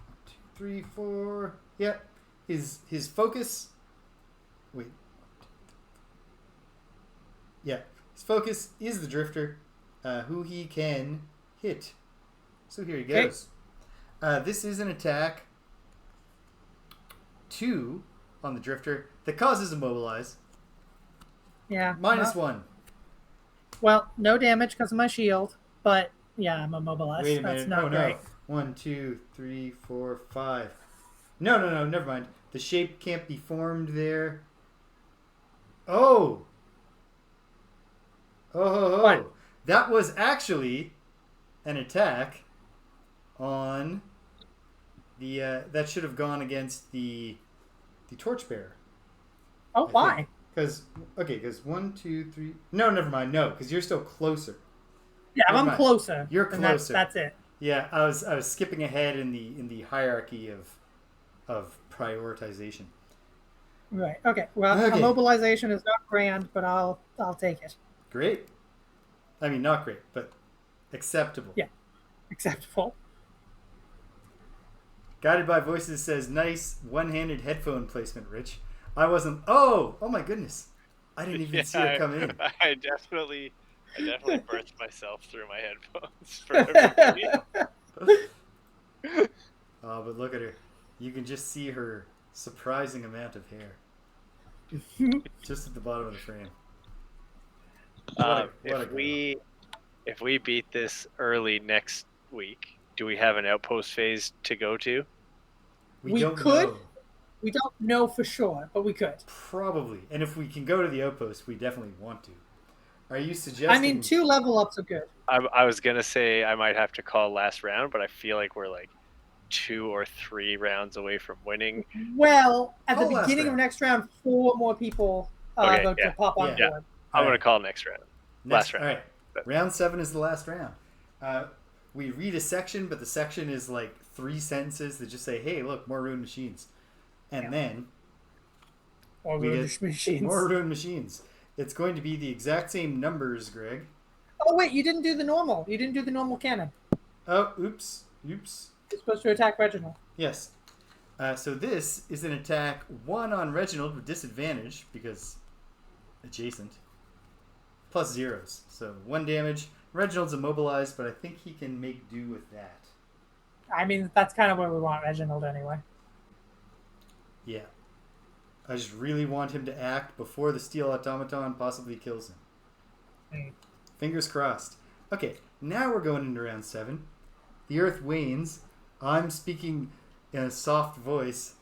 1, 2, 3, 4. Yeah. His focus... Wait. Yeah. His focus is the Drifter, who he can hit. So here he goes. This is an attack 2 on the Drifter that causes Immobilize. Yeah. -1. Well, no damage because of my shield, but yeah, I'm immobilized. Wait a That's minute. not great. No. 1, 2, 3, 4, 5. No, never mind. The shape can't be formed there. Oh! What? That was actually an attack on the that should have gone against the Torchbearer. Oh, why? Because 1, 2, 3. No, never mind. No, because you're still closer. Yeah, Never I'm mind. closer. You're and closer. That's it. Yeah, I was skipping ahead in the hierarchy of prioritization. Right. Okay. Well, Okay. immobilization is not grand, but I'll take it. Great. I mean, not great, but acceptable. Yeah. Acceptable. Guided by Voices says, nice one-handed headphone placement, Rich. I wasn't... Oh my goodness. I didn't even see her come in. I definitely birthed myself through my headphones for everybody. Oh, but look at her. You can just see her surprising amount of hair. Just at the bottom of the frame. If we beat this early next week, do we have an outpost phase to go to? We don't know. We don't know for sure, but we could. Probably. And if we can go to the outpost, we definitely want to. Are you suggesting... I mean, 2 level ups are good. I was going to say I might have to call last round, but I feel like we're like 2 or 3 rounds away from winning. Well, at the beginning of next round, 4 more people to pop on board. Yeah. I'm going to call next round. Last round. All right. Round 7 is the last round. We read a section, but the section is like 3 sentences that just say, hey, look, more ruined machines. And then... More ruined machines. More ruined machines. It's going to be the exact same numbers, Greg. Oh, wait, you didn't do the normal. You didn't do the normal cannon. Oh, oops. You're supposed to attack Reginald. Yes. So this is an attack 1 on Reginald with disadvantage, because adjacent. Plus 0s. So 1 damage. Reginald's immobilized, but I think he can make do with that. I mean, that's kind of where we want Reginald anyway. Yeah. I just really want him to act before the steel automaton possibly kills him. Fingers crossed. Okay, now we're going into round 7. The earth wanes. I'm speaking in a soft voice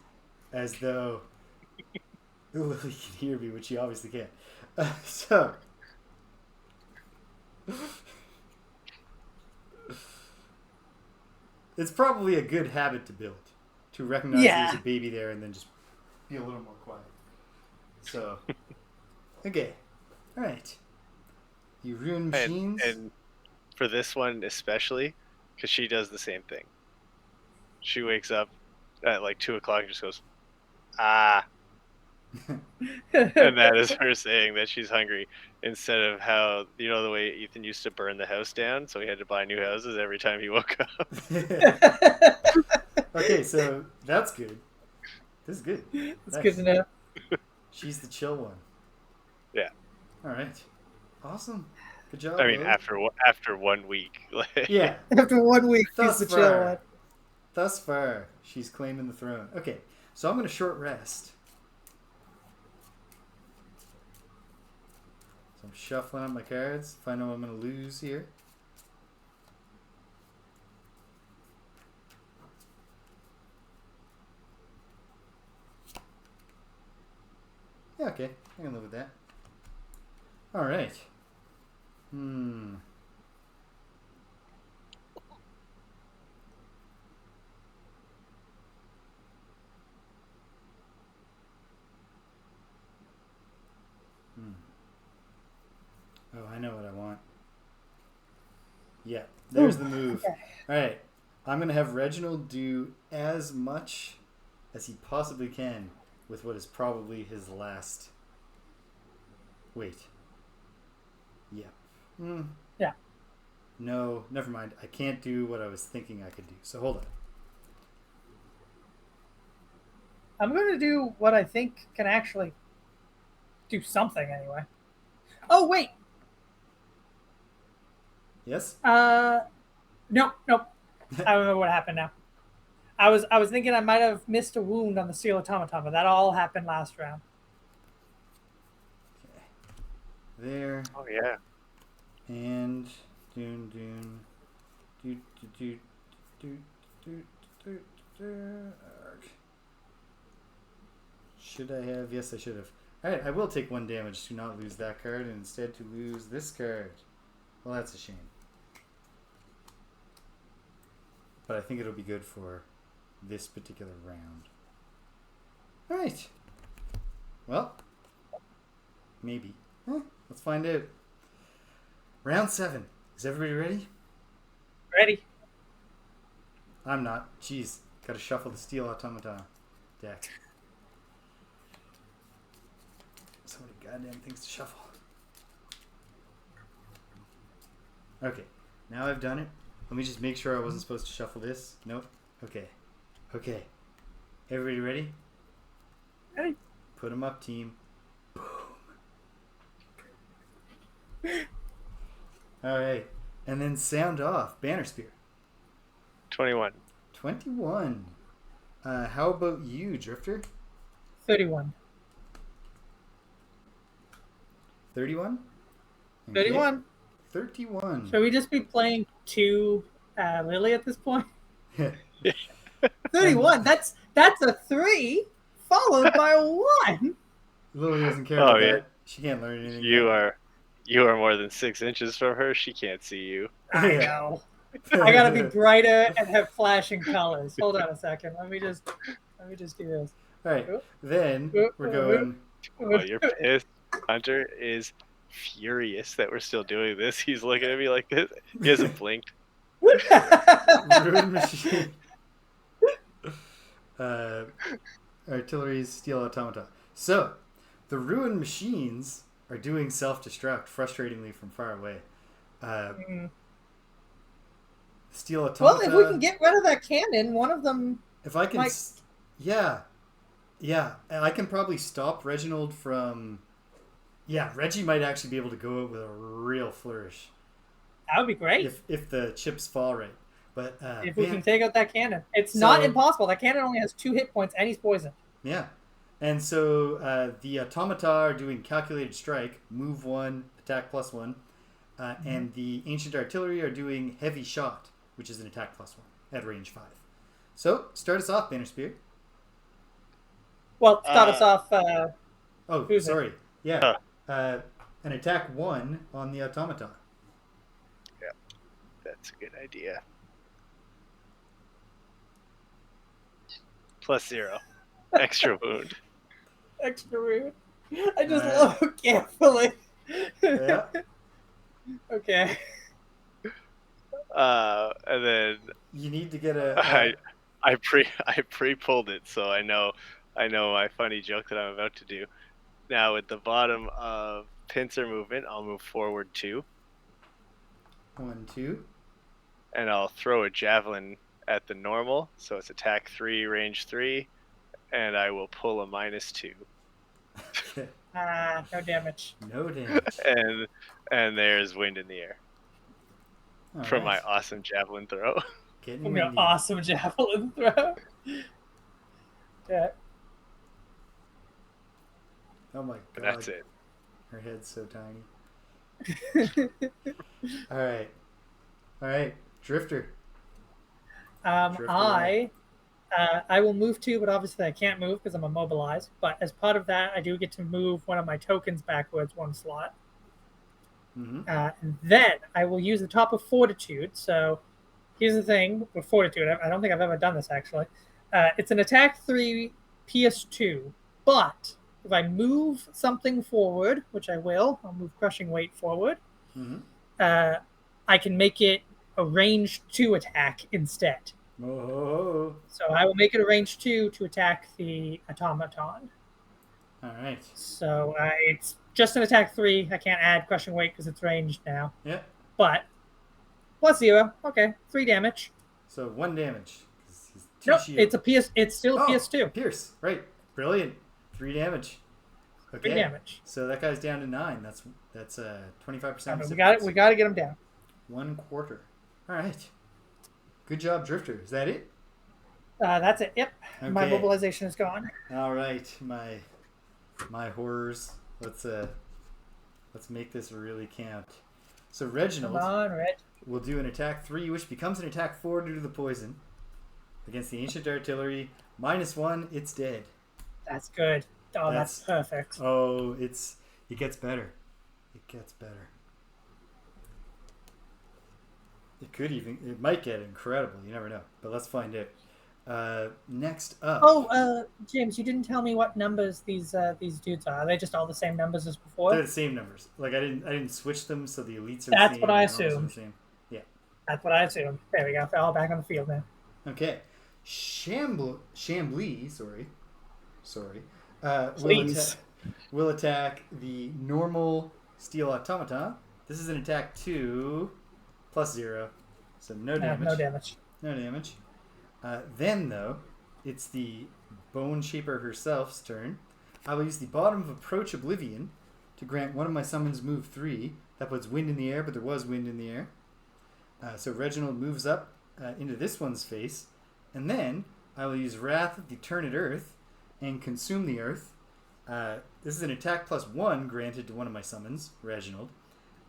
as though Lily can hear me, which she obviously can't. So... It's probably a good habit to build. To recognize there's a baby there and then just be a little more quiet. So, okay. Alright. You ruin machines. And for this one especially, because she does the same thing. She wakes up at like 2 o'clock and just goes, ah. And that is her saying that she's hungry, instead of how, you know, the way Ethan used to burn the house down, so he had to buy new houses every time he woke up. Okay, so that's good. This is good. That's good to know. She's the chill one. Yeah. All right. Awesome. Good job. I mean, after 1 week. Yeah. After 1 week, she's the chill one. Thus far, she's claiming the throne. Okay, so I'm going to short rest. So I'm shuffling up my cards. Find out what I'm going to lose here. Yeah, okay. I can live with that. Alright. Oh, I know what I want. Yeah, there's the move. Okay. Alright. I'm going to have Reginald do as much as he possibly can with what is probably his last... Wait. Yeah. Yeah. No, never mind. I can't do what I was thinking I could do. So hold on. I'm going to do what I think can actually do something anyway. Oh, wait. Yes? Nope. I remember what happened now. I was thinking I might have missed a wound on the steel automaton, but that all happened last round. Okay. There. Oh, yeah. And should I have? Yes, I should have. Alright, I will take 1 damage to not lose that card and instead to lose this card. Well, that's a shame. But I think it'll be good for this particular round. Alright. Well, maybe. Let's find out. Round 7. Is everybody ready? Ready. I'm not. Jeez. Gotta shuffle the steel automaton deck. So many goddamn things to shuffle. Okay. Now I've done it. Let me just make sure I wasn't supposed to shuffle this. Nope. Okay. Okay. Everybody ready? Ready. Put them up, team. Boom. All right. And then sound off. Banner Spear. 21. 21. How about you, Drifter? 31. 31? 31. 31. Should we just be playing 2 Lily at this point? 31. That's a 3 followed by a 1. Lily doesn't care about yeah. that. She can't learn anything. You are more than 6 inches from her. She can't see you. I know. I gotta be brighter and have flashing colors. Hold on a second. Let me just do this. All right. Then we're going. Oh, you're pissed. Hunter is furious that we're still doing this. He's looking at me like this. He hasn't blinked. Ruin Machine. Artillery's Steel Automata. So, the Ruin Machines are doing self-destruct frustratingly from far away. Steel Automata... Well, if we can get rid of that cannon, one of them... If I can... Yeah. And I can probably stop Reginald from... Yeah, Reggie might actually be able to go out with a real flourish. That would be great. If the chips fall right. But if we can take out that cannon. It's not impossible. That cannon only has 2 hit points and he's poisoned. Yeah. And so the Automata are doing Calculated Strike, move 1, attack +1. And the Ancient Artillery are doing Heavy Shot, which is an attack +1 at range 5. So, start us off, Banner Spear. Well, start us off... sorry. Yeah. An attack 1 on the Automata. Yeah, that's a good idea. +0. Extra wound. Extra wound. I just love how carefully. Yeah. Okay. And then you need to get a. I pre-pulled it, so I know my funny joke that I'm about to do. Now at the bottom of pincer movement, I'll move forward 2. 1, 2. And I'll throw a javelin at the normal, so it's attack 3, range 3, and I will pull a -2. Okay. No damage. No damage. And there's wind in the air from my awesome javelin throw. From your awesome javelin throw. Yeah. Oh my god. And that's it. Her head's so tiny. All right. Drifter. I will move 2, but obviously I can't move because I'm immobilized. But as part of that, I do get to move one of my tokens backwards 1 slot. And then I will use the top of Fortitude. So here's the thing with Fortitude. I don't think I've ever done this, actually. It's an attack 3 PS2, but if I move something forward, which I will, I'll move Crushing Weight forward, I can make it a range 2 attack instead. Oh. So I will make it a range 2 to attack the automaton. All right. So it's just an attack 3. I can't add Crushing Weight because it's ranged now. Yeah. But +0. Okay, 3 damage. So 1 damage. Nope, it's a PS. It's still a PS2. Pierce. Right. Brilliant. 3 damage. Okay. 3 damage. So that guy's down to 9. That's 25%. We got it. We got to get him down. 1/4. All right. Good job, Drifter. Is that it? That's it. Yep. Okay. My mobilization is gone. All right. My horrors. Let's make this really count. So Reginald will do an attack 3, which becomes an attack 4 due to the poison against the Ancient Artillery. -1. It's dead. That's good. Oh, that's perfect. Oh, it gets better. It gets better. It might get incredible. You never know. But let's find out. Next up. Oh, James, you didn't tell me what numbers these dudes are. Are they just all the same numbers as before? They're the same numbers. Like I didn't switch them, so the elites are the same. That's what I assumed. Yeah. That's what I assumed. There we go. They're all back on the field now. Okay. Chambly, sorry. Will attack the normal Steel Automata. This is an attack 2 +0, so no damage. No damage. Then, though, it's the Bone Shaper herself's turn. I will use the bottom of Approach Oblivion to grant one of my summons move 3. That puts wind in the air, but there was wind in the air. So Reginald moves up into this one's face, and then I will use Wrath of the Eternate Earth and consume the Earth. This is an attack +1 granted to one of my summons, Reginald.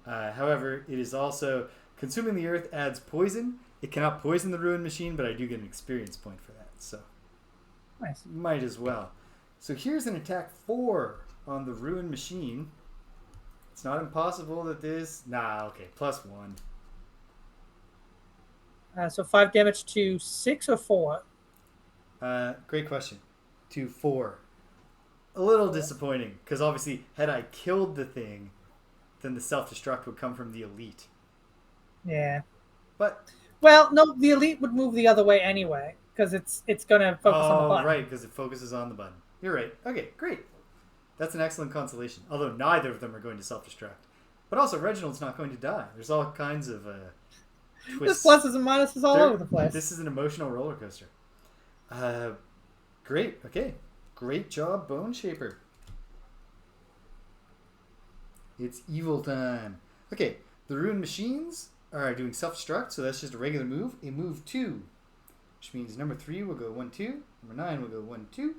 However, it is also consuming the Earth adds poison. It cannot poison the Ruin Machine, but I do get an experience point for that, so Nice. might as well. So here's an attack 4 on the Ruin Machine. It's not impossible that this... Nah, okay, +1. So 5 damage to 6 or 4? Great question. To 4. A little disappointing, because obviously, had I killed the thing, then the self-destruct would come from the elite. Yeah. But... Well, no, the elite would move the other way anyway, because it's going to focus on the button. Oh, right, because it focuses on the button. You're right. Okay, great. That's an excellent consolation. Although neither of them are going to self-destruct. But also, Reginald's not going to die. There's all kinds of twists. There's pluses and minuses all over the place. This is an emotional roller coaster. Great. Okay. Great job, Bone Shaper. It's evil time. Okay, the Ruin Machines are doing self-destruct, so that's just a regular move. A move 2, which means number 3 will go 1, 2. Number 9 will go 1, 2.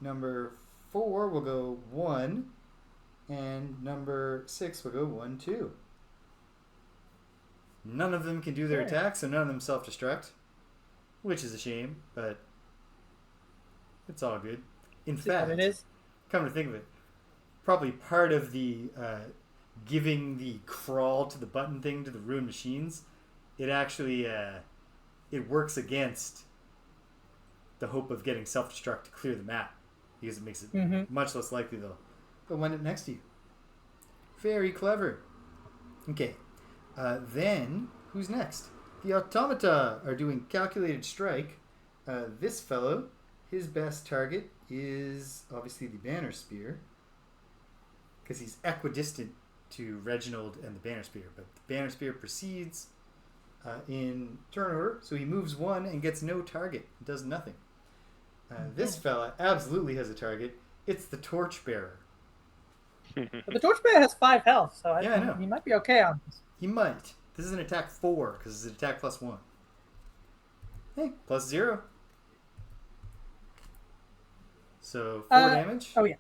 Number 4 will go 1. And number 6 will go 1, 2. None of them can do their attack, so none of them self-destruct. Which is a shame, but it's all good. In fact, it is. Come to think of it, probably part of the giving the crawl to the button thing to the Ruin Machines, it actually it works against the hope of getting self-destruct to clear the map, because it makes it much less likely they'll wind up next to you. Very clever. Okay, then who's next? The Automata are doing calculated strike. This fellow, his best target is obviously the Banner Spear, because he's equidistant to Reginald and the Banner Spear, but the Banner Spear proceeds in turn order, so he moves 1 and gets no target. It does nothing. This fella absolutely has a target. It's the Torchbearer. But the Torchbearer has 5 health, so I know. He might be okay on this. He might. This is an attack 4, because it's an attack +1. Hey, +0. So 4 damage. Oh, yeah.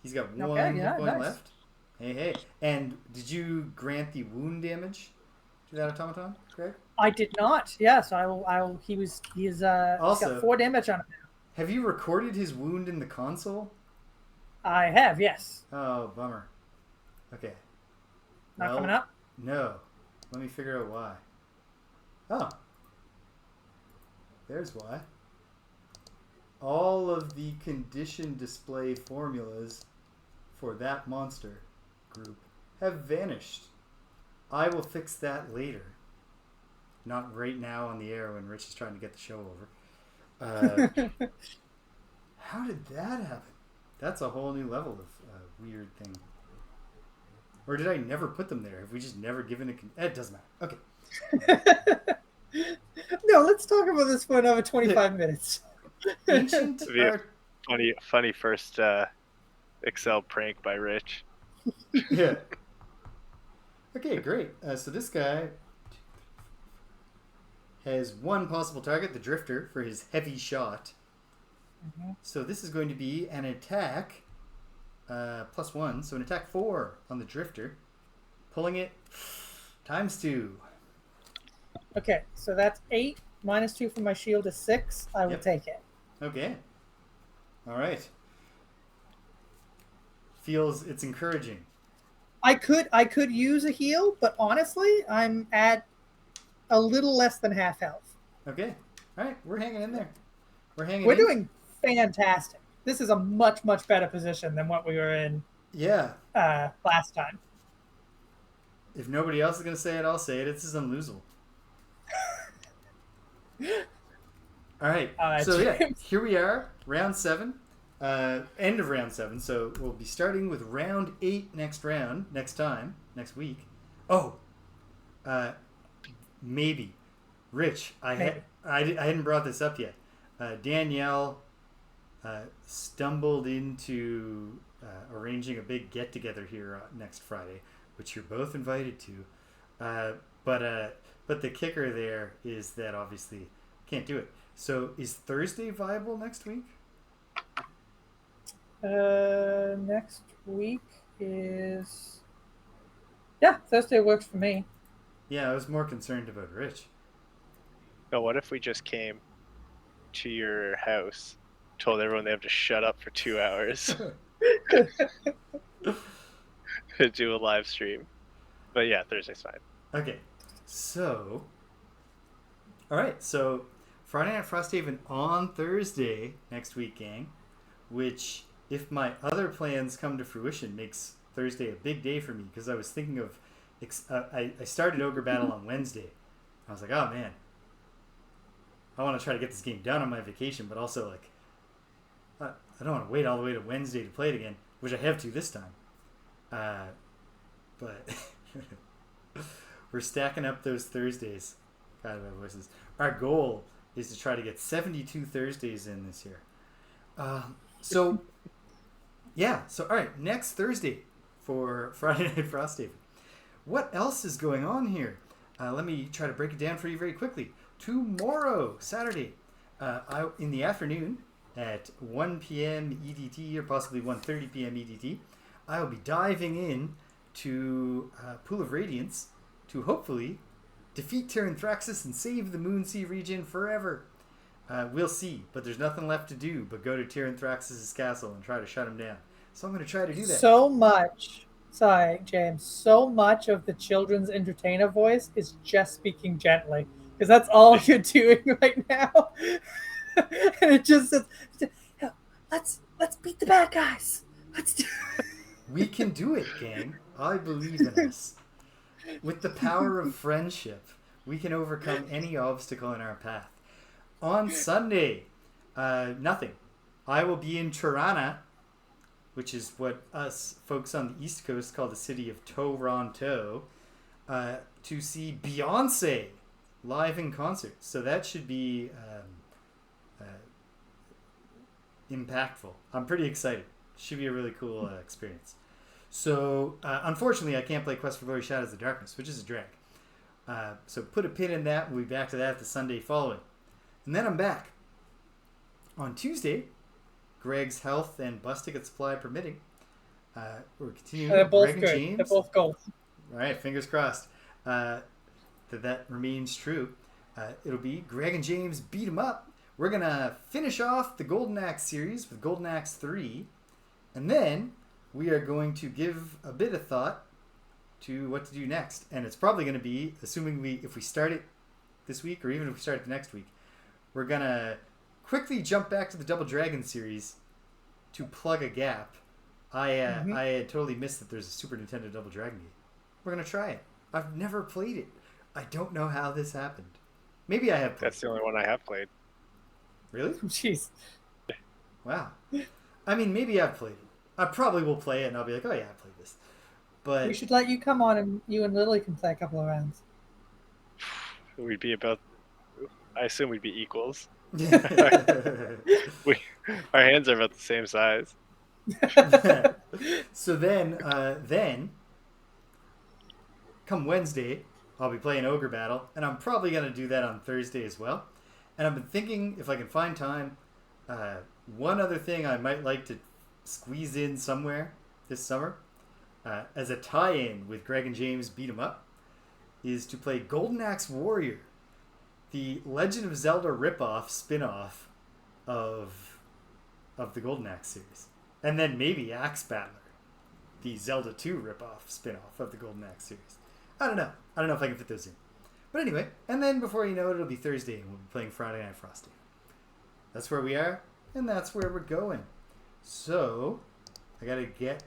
He's got 1 hit point left. Hey. And did you grant the wound damage to that automaton, Greg? I did not. Yes, I will. He's got 4 damage on him now. Have you recorded his wound in the console? I have, yes. Oh, bummer. Okay. Not coming up? No. Let me figure out why. Oh. There's why. All of the condition display formulas for that monster group have vanished. I will fix that later. Not right now on the air when Rich is trying to get the show over. How did that happen? That's a whole new level of weird thing. Or did I never put them there? Have we just never given a... It doesn't matter. Okay. No, let's talk about this for another 25 minutes. Ancient art... Funny first Excel prank by Rich. Yeah. Okay, great. So this guy has 1 possible target, the Drifter, for his heavy shot. So this is going to be an attack +1, so an attack 4 on the Drifter. Pulling it ×2. Okay, so that's 8 -2 from my shield is 6. I will take it. Okay. All right. Feels it's encouraging. I could use a heal, but honestly, I'm at a little less than half health. Okay. All right, we're hanging in there. We're doing fantastic. This is a much better position than what we were in. Yeah. Last time. If nobody else is going to say it, I'll say it. This is unlosable. All right. So here we are, round 7, end of round 7. So we'll be starting with round 8 next next week. Oh, maybe, Rich. I hadn't brought this up yet. Danielle stumbled into arranging a big get-together here next Friday, which you're both invited to. But the kicker there is that obviously can't do it. So is Thursday viable next week? Next week is... Yeah, Thursday works for me. Yeah, I was more concerned about Rich. But what if we just came to your house, told everyone they have to shut up for 2 hours to do a live stream? But yeah, Thursday's fine. Okay, so... Alright, so Friday Night Frosthaven on Thursday next week, gang. Which, if my other plans come to fruition, makes Thursday a big day for me. Because I was thinking of... I started Ogre Battle on Wednesday. I was like, oh man, I want to try to get this game done on my vacation, but also like, I don't want to wait all the way to Wednesday to play it again, which I have to this time. But we're stacking up those Thursdays. God, my voices. Our goal is to try to get 72 Thursdays in this year. So all right, next Thursday for Friday Night Frosthaven. What else is going on here? Let me try to break it down for you very quickly. Tomorrow, Saturday, in the afternoon at 1 p.m. EDT or possibly 1:30 p.m. EDT, I will be diving in to Pool of Radiance to hopefully defeat Tyranthraxis and save the Moonsea region forever. We'll see, but there's nothing left to do but go to Tyranthraxis' castle and try to shut him down. So I'm going to try to do that. Sorry, James. So much of the children's entertainer voice is just speaking gently, because that's all you're doing right now. And it just says, "Let's beat the bad guys. Let's do." We can do it, gang. I believe in us. With the power of friendship, we can overcome any obstacle in our path. On Sunday, nothing. I will be in Tirana, which is what us folks on the East Coast call the city of Toronto, to see Beyonce live in concert. So that should be impactful. I'm pretty excited. Should be a really cool experience. So, unfortunately, I can't play Quest for Glory Shadows of Darkness, which is a drag. So put a pin in that. We'll be back to that the Sunday following. And then I'm back. On Tuesday, Greg's health and bus ticket supply permitting, we're continuing. They're both Greg good. and James. They're both gold. All right, fingers crossed that remains true. It'll be Greg and James beat 'em up. We're going to finish off the Golden Axe series with Golden Axe 3. And then we are going to give a bit of thought to what to do next. And it's probably going to be, assuming if we start it this week or even if we start it the next week, we're going to quickly jump back to the Double Dragon series to plug a gap. I had totally missed that there's a Super Nintendo Double Dragon game. We're going to try it. I've never played it. I don't know how this happened. Maybe I have played. That's the only one I have played. Really? Jeez. Wow. I mean, maybe I've played it. I probably will play it and I'll be like, oh yeah, I played this. But We should let you come on and you and Lily can play a couple of rounds. We'd be about... I assume we'd be equals. Our hands are about the same size. So then, come Wednesday, I'll be playing Ogre Battle, and I'm probably going to do that on Thursday as well. And I've been thinking, if I can find time, one other thing I might like to squeeze in somewhere this summer, as a tie-in with Greg and James Beat 'em Up, is to play Golden Axe Warrior, the Legend of Zelda ripoff spin-off of the Golden Axe series. And then maybe Axe Battler, the Zelda 2 ripoff spin-off of the Golden Axe series. I don't know if I can fit those in. But anyway, and then before you know it, it'll be Thursday and we'll be playing Friday Night Frosty. That's where we are, and that's where we're going. So, I gotta get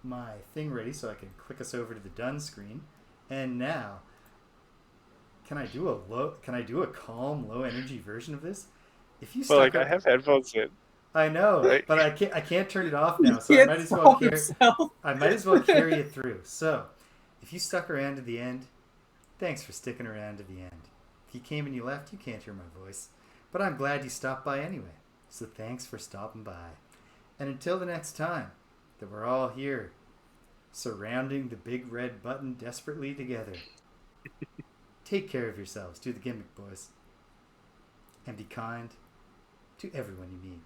my thing ready so I can click us over to the done screen. And now, can I do a calm, low energy version of this? If you I have headphones in. I know, right? but I can't turn it off now, so I might as well carry it through. So, if you stuck around to the end, thanks for sticking around to the end. If you came and you left, you can't hear my voice. But I'm glad you stopped by anyway. So thanks for stopping by. And until the next time that we're all here, surrounding the big red button desperately together, take care of yourselves. Do the gimmick, boys. And be kind to everyone you meet.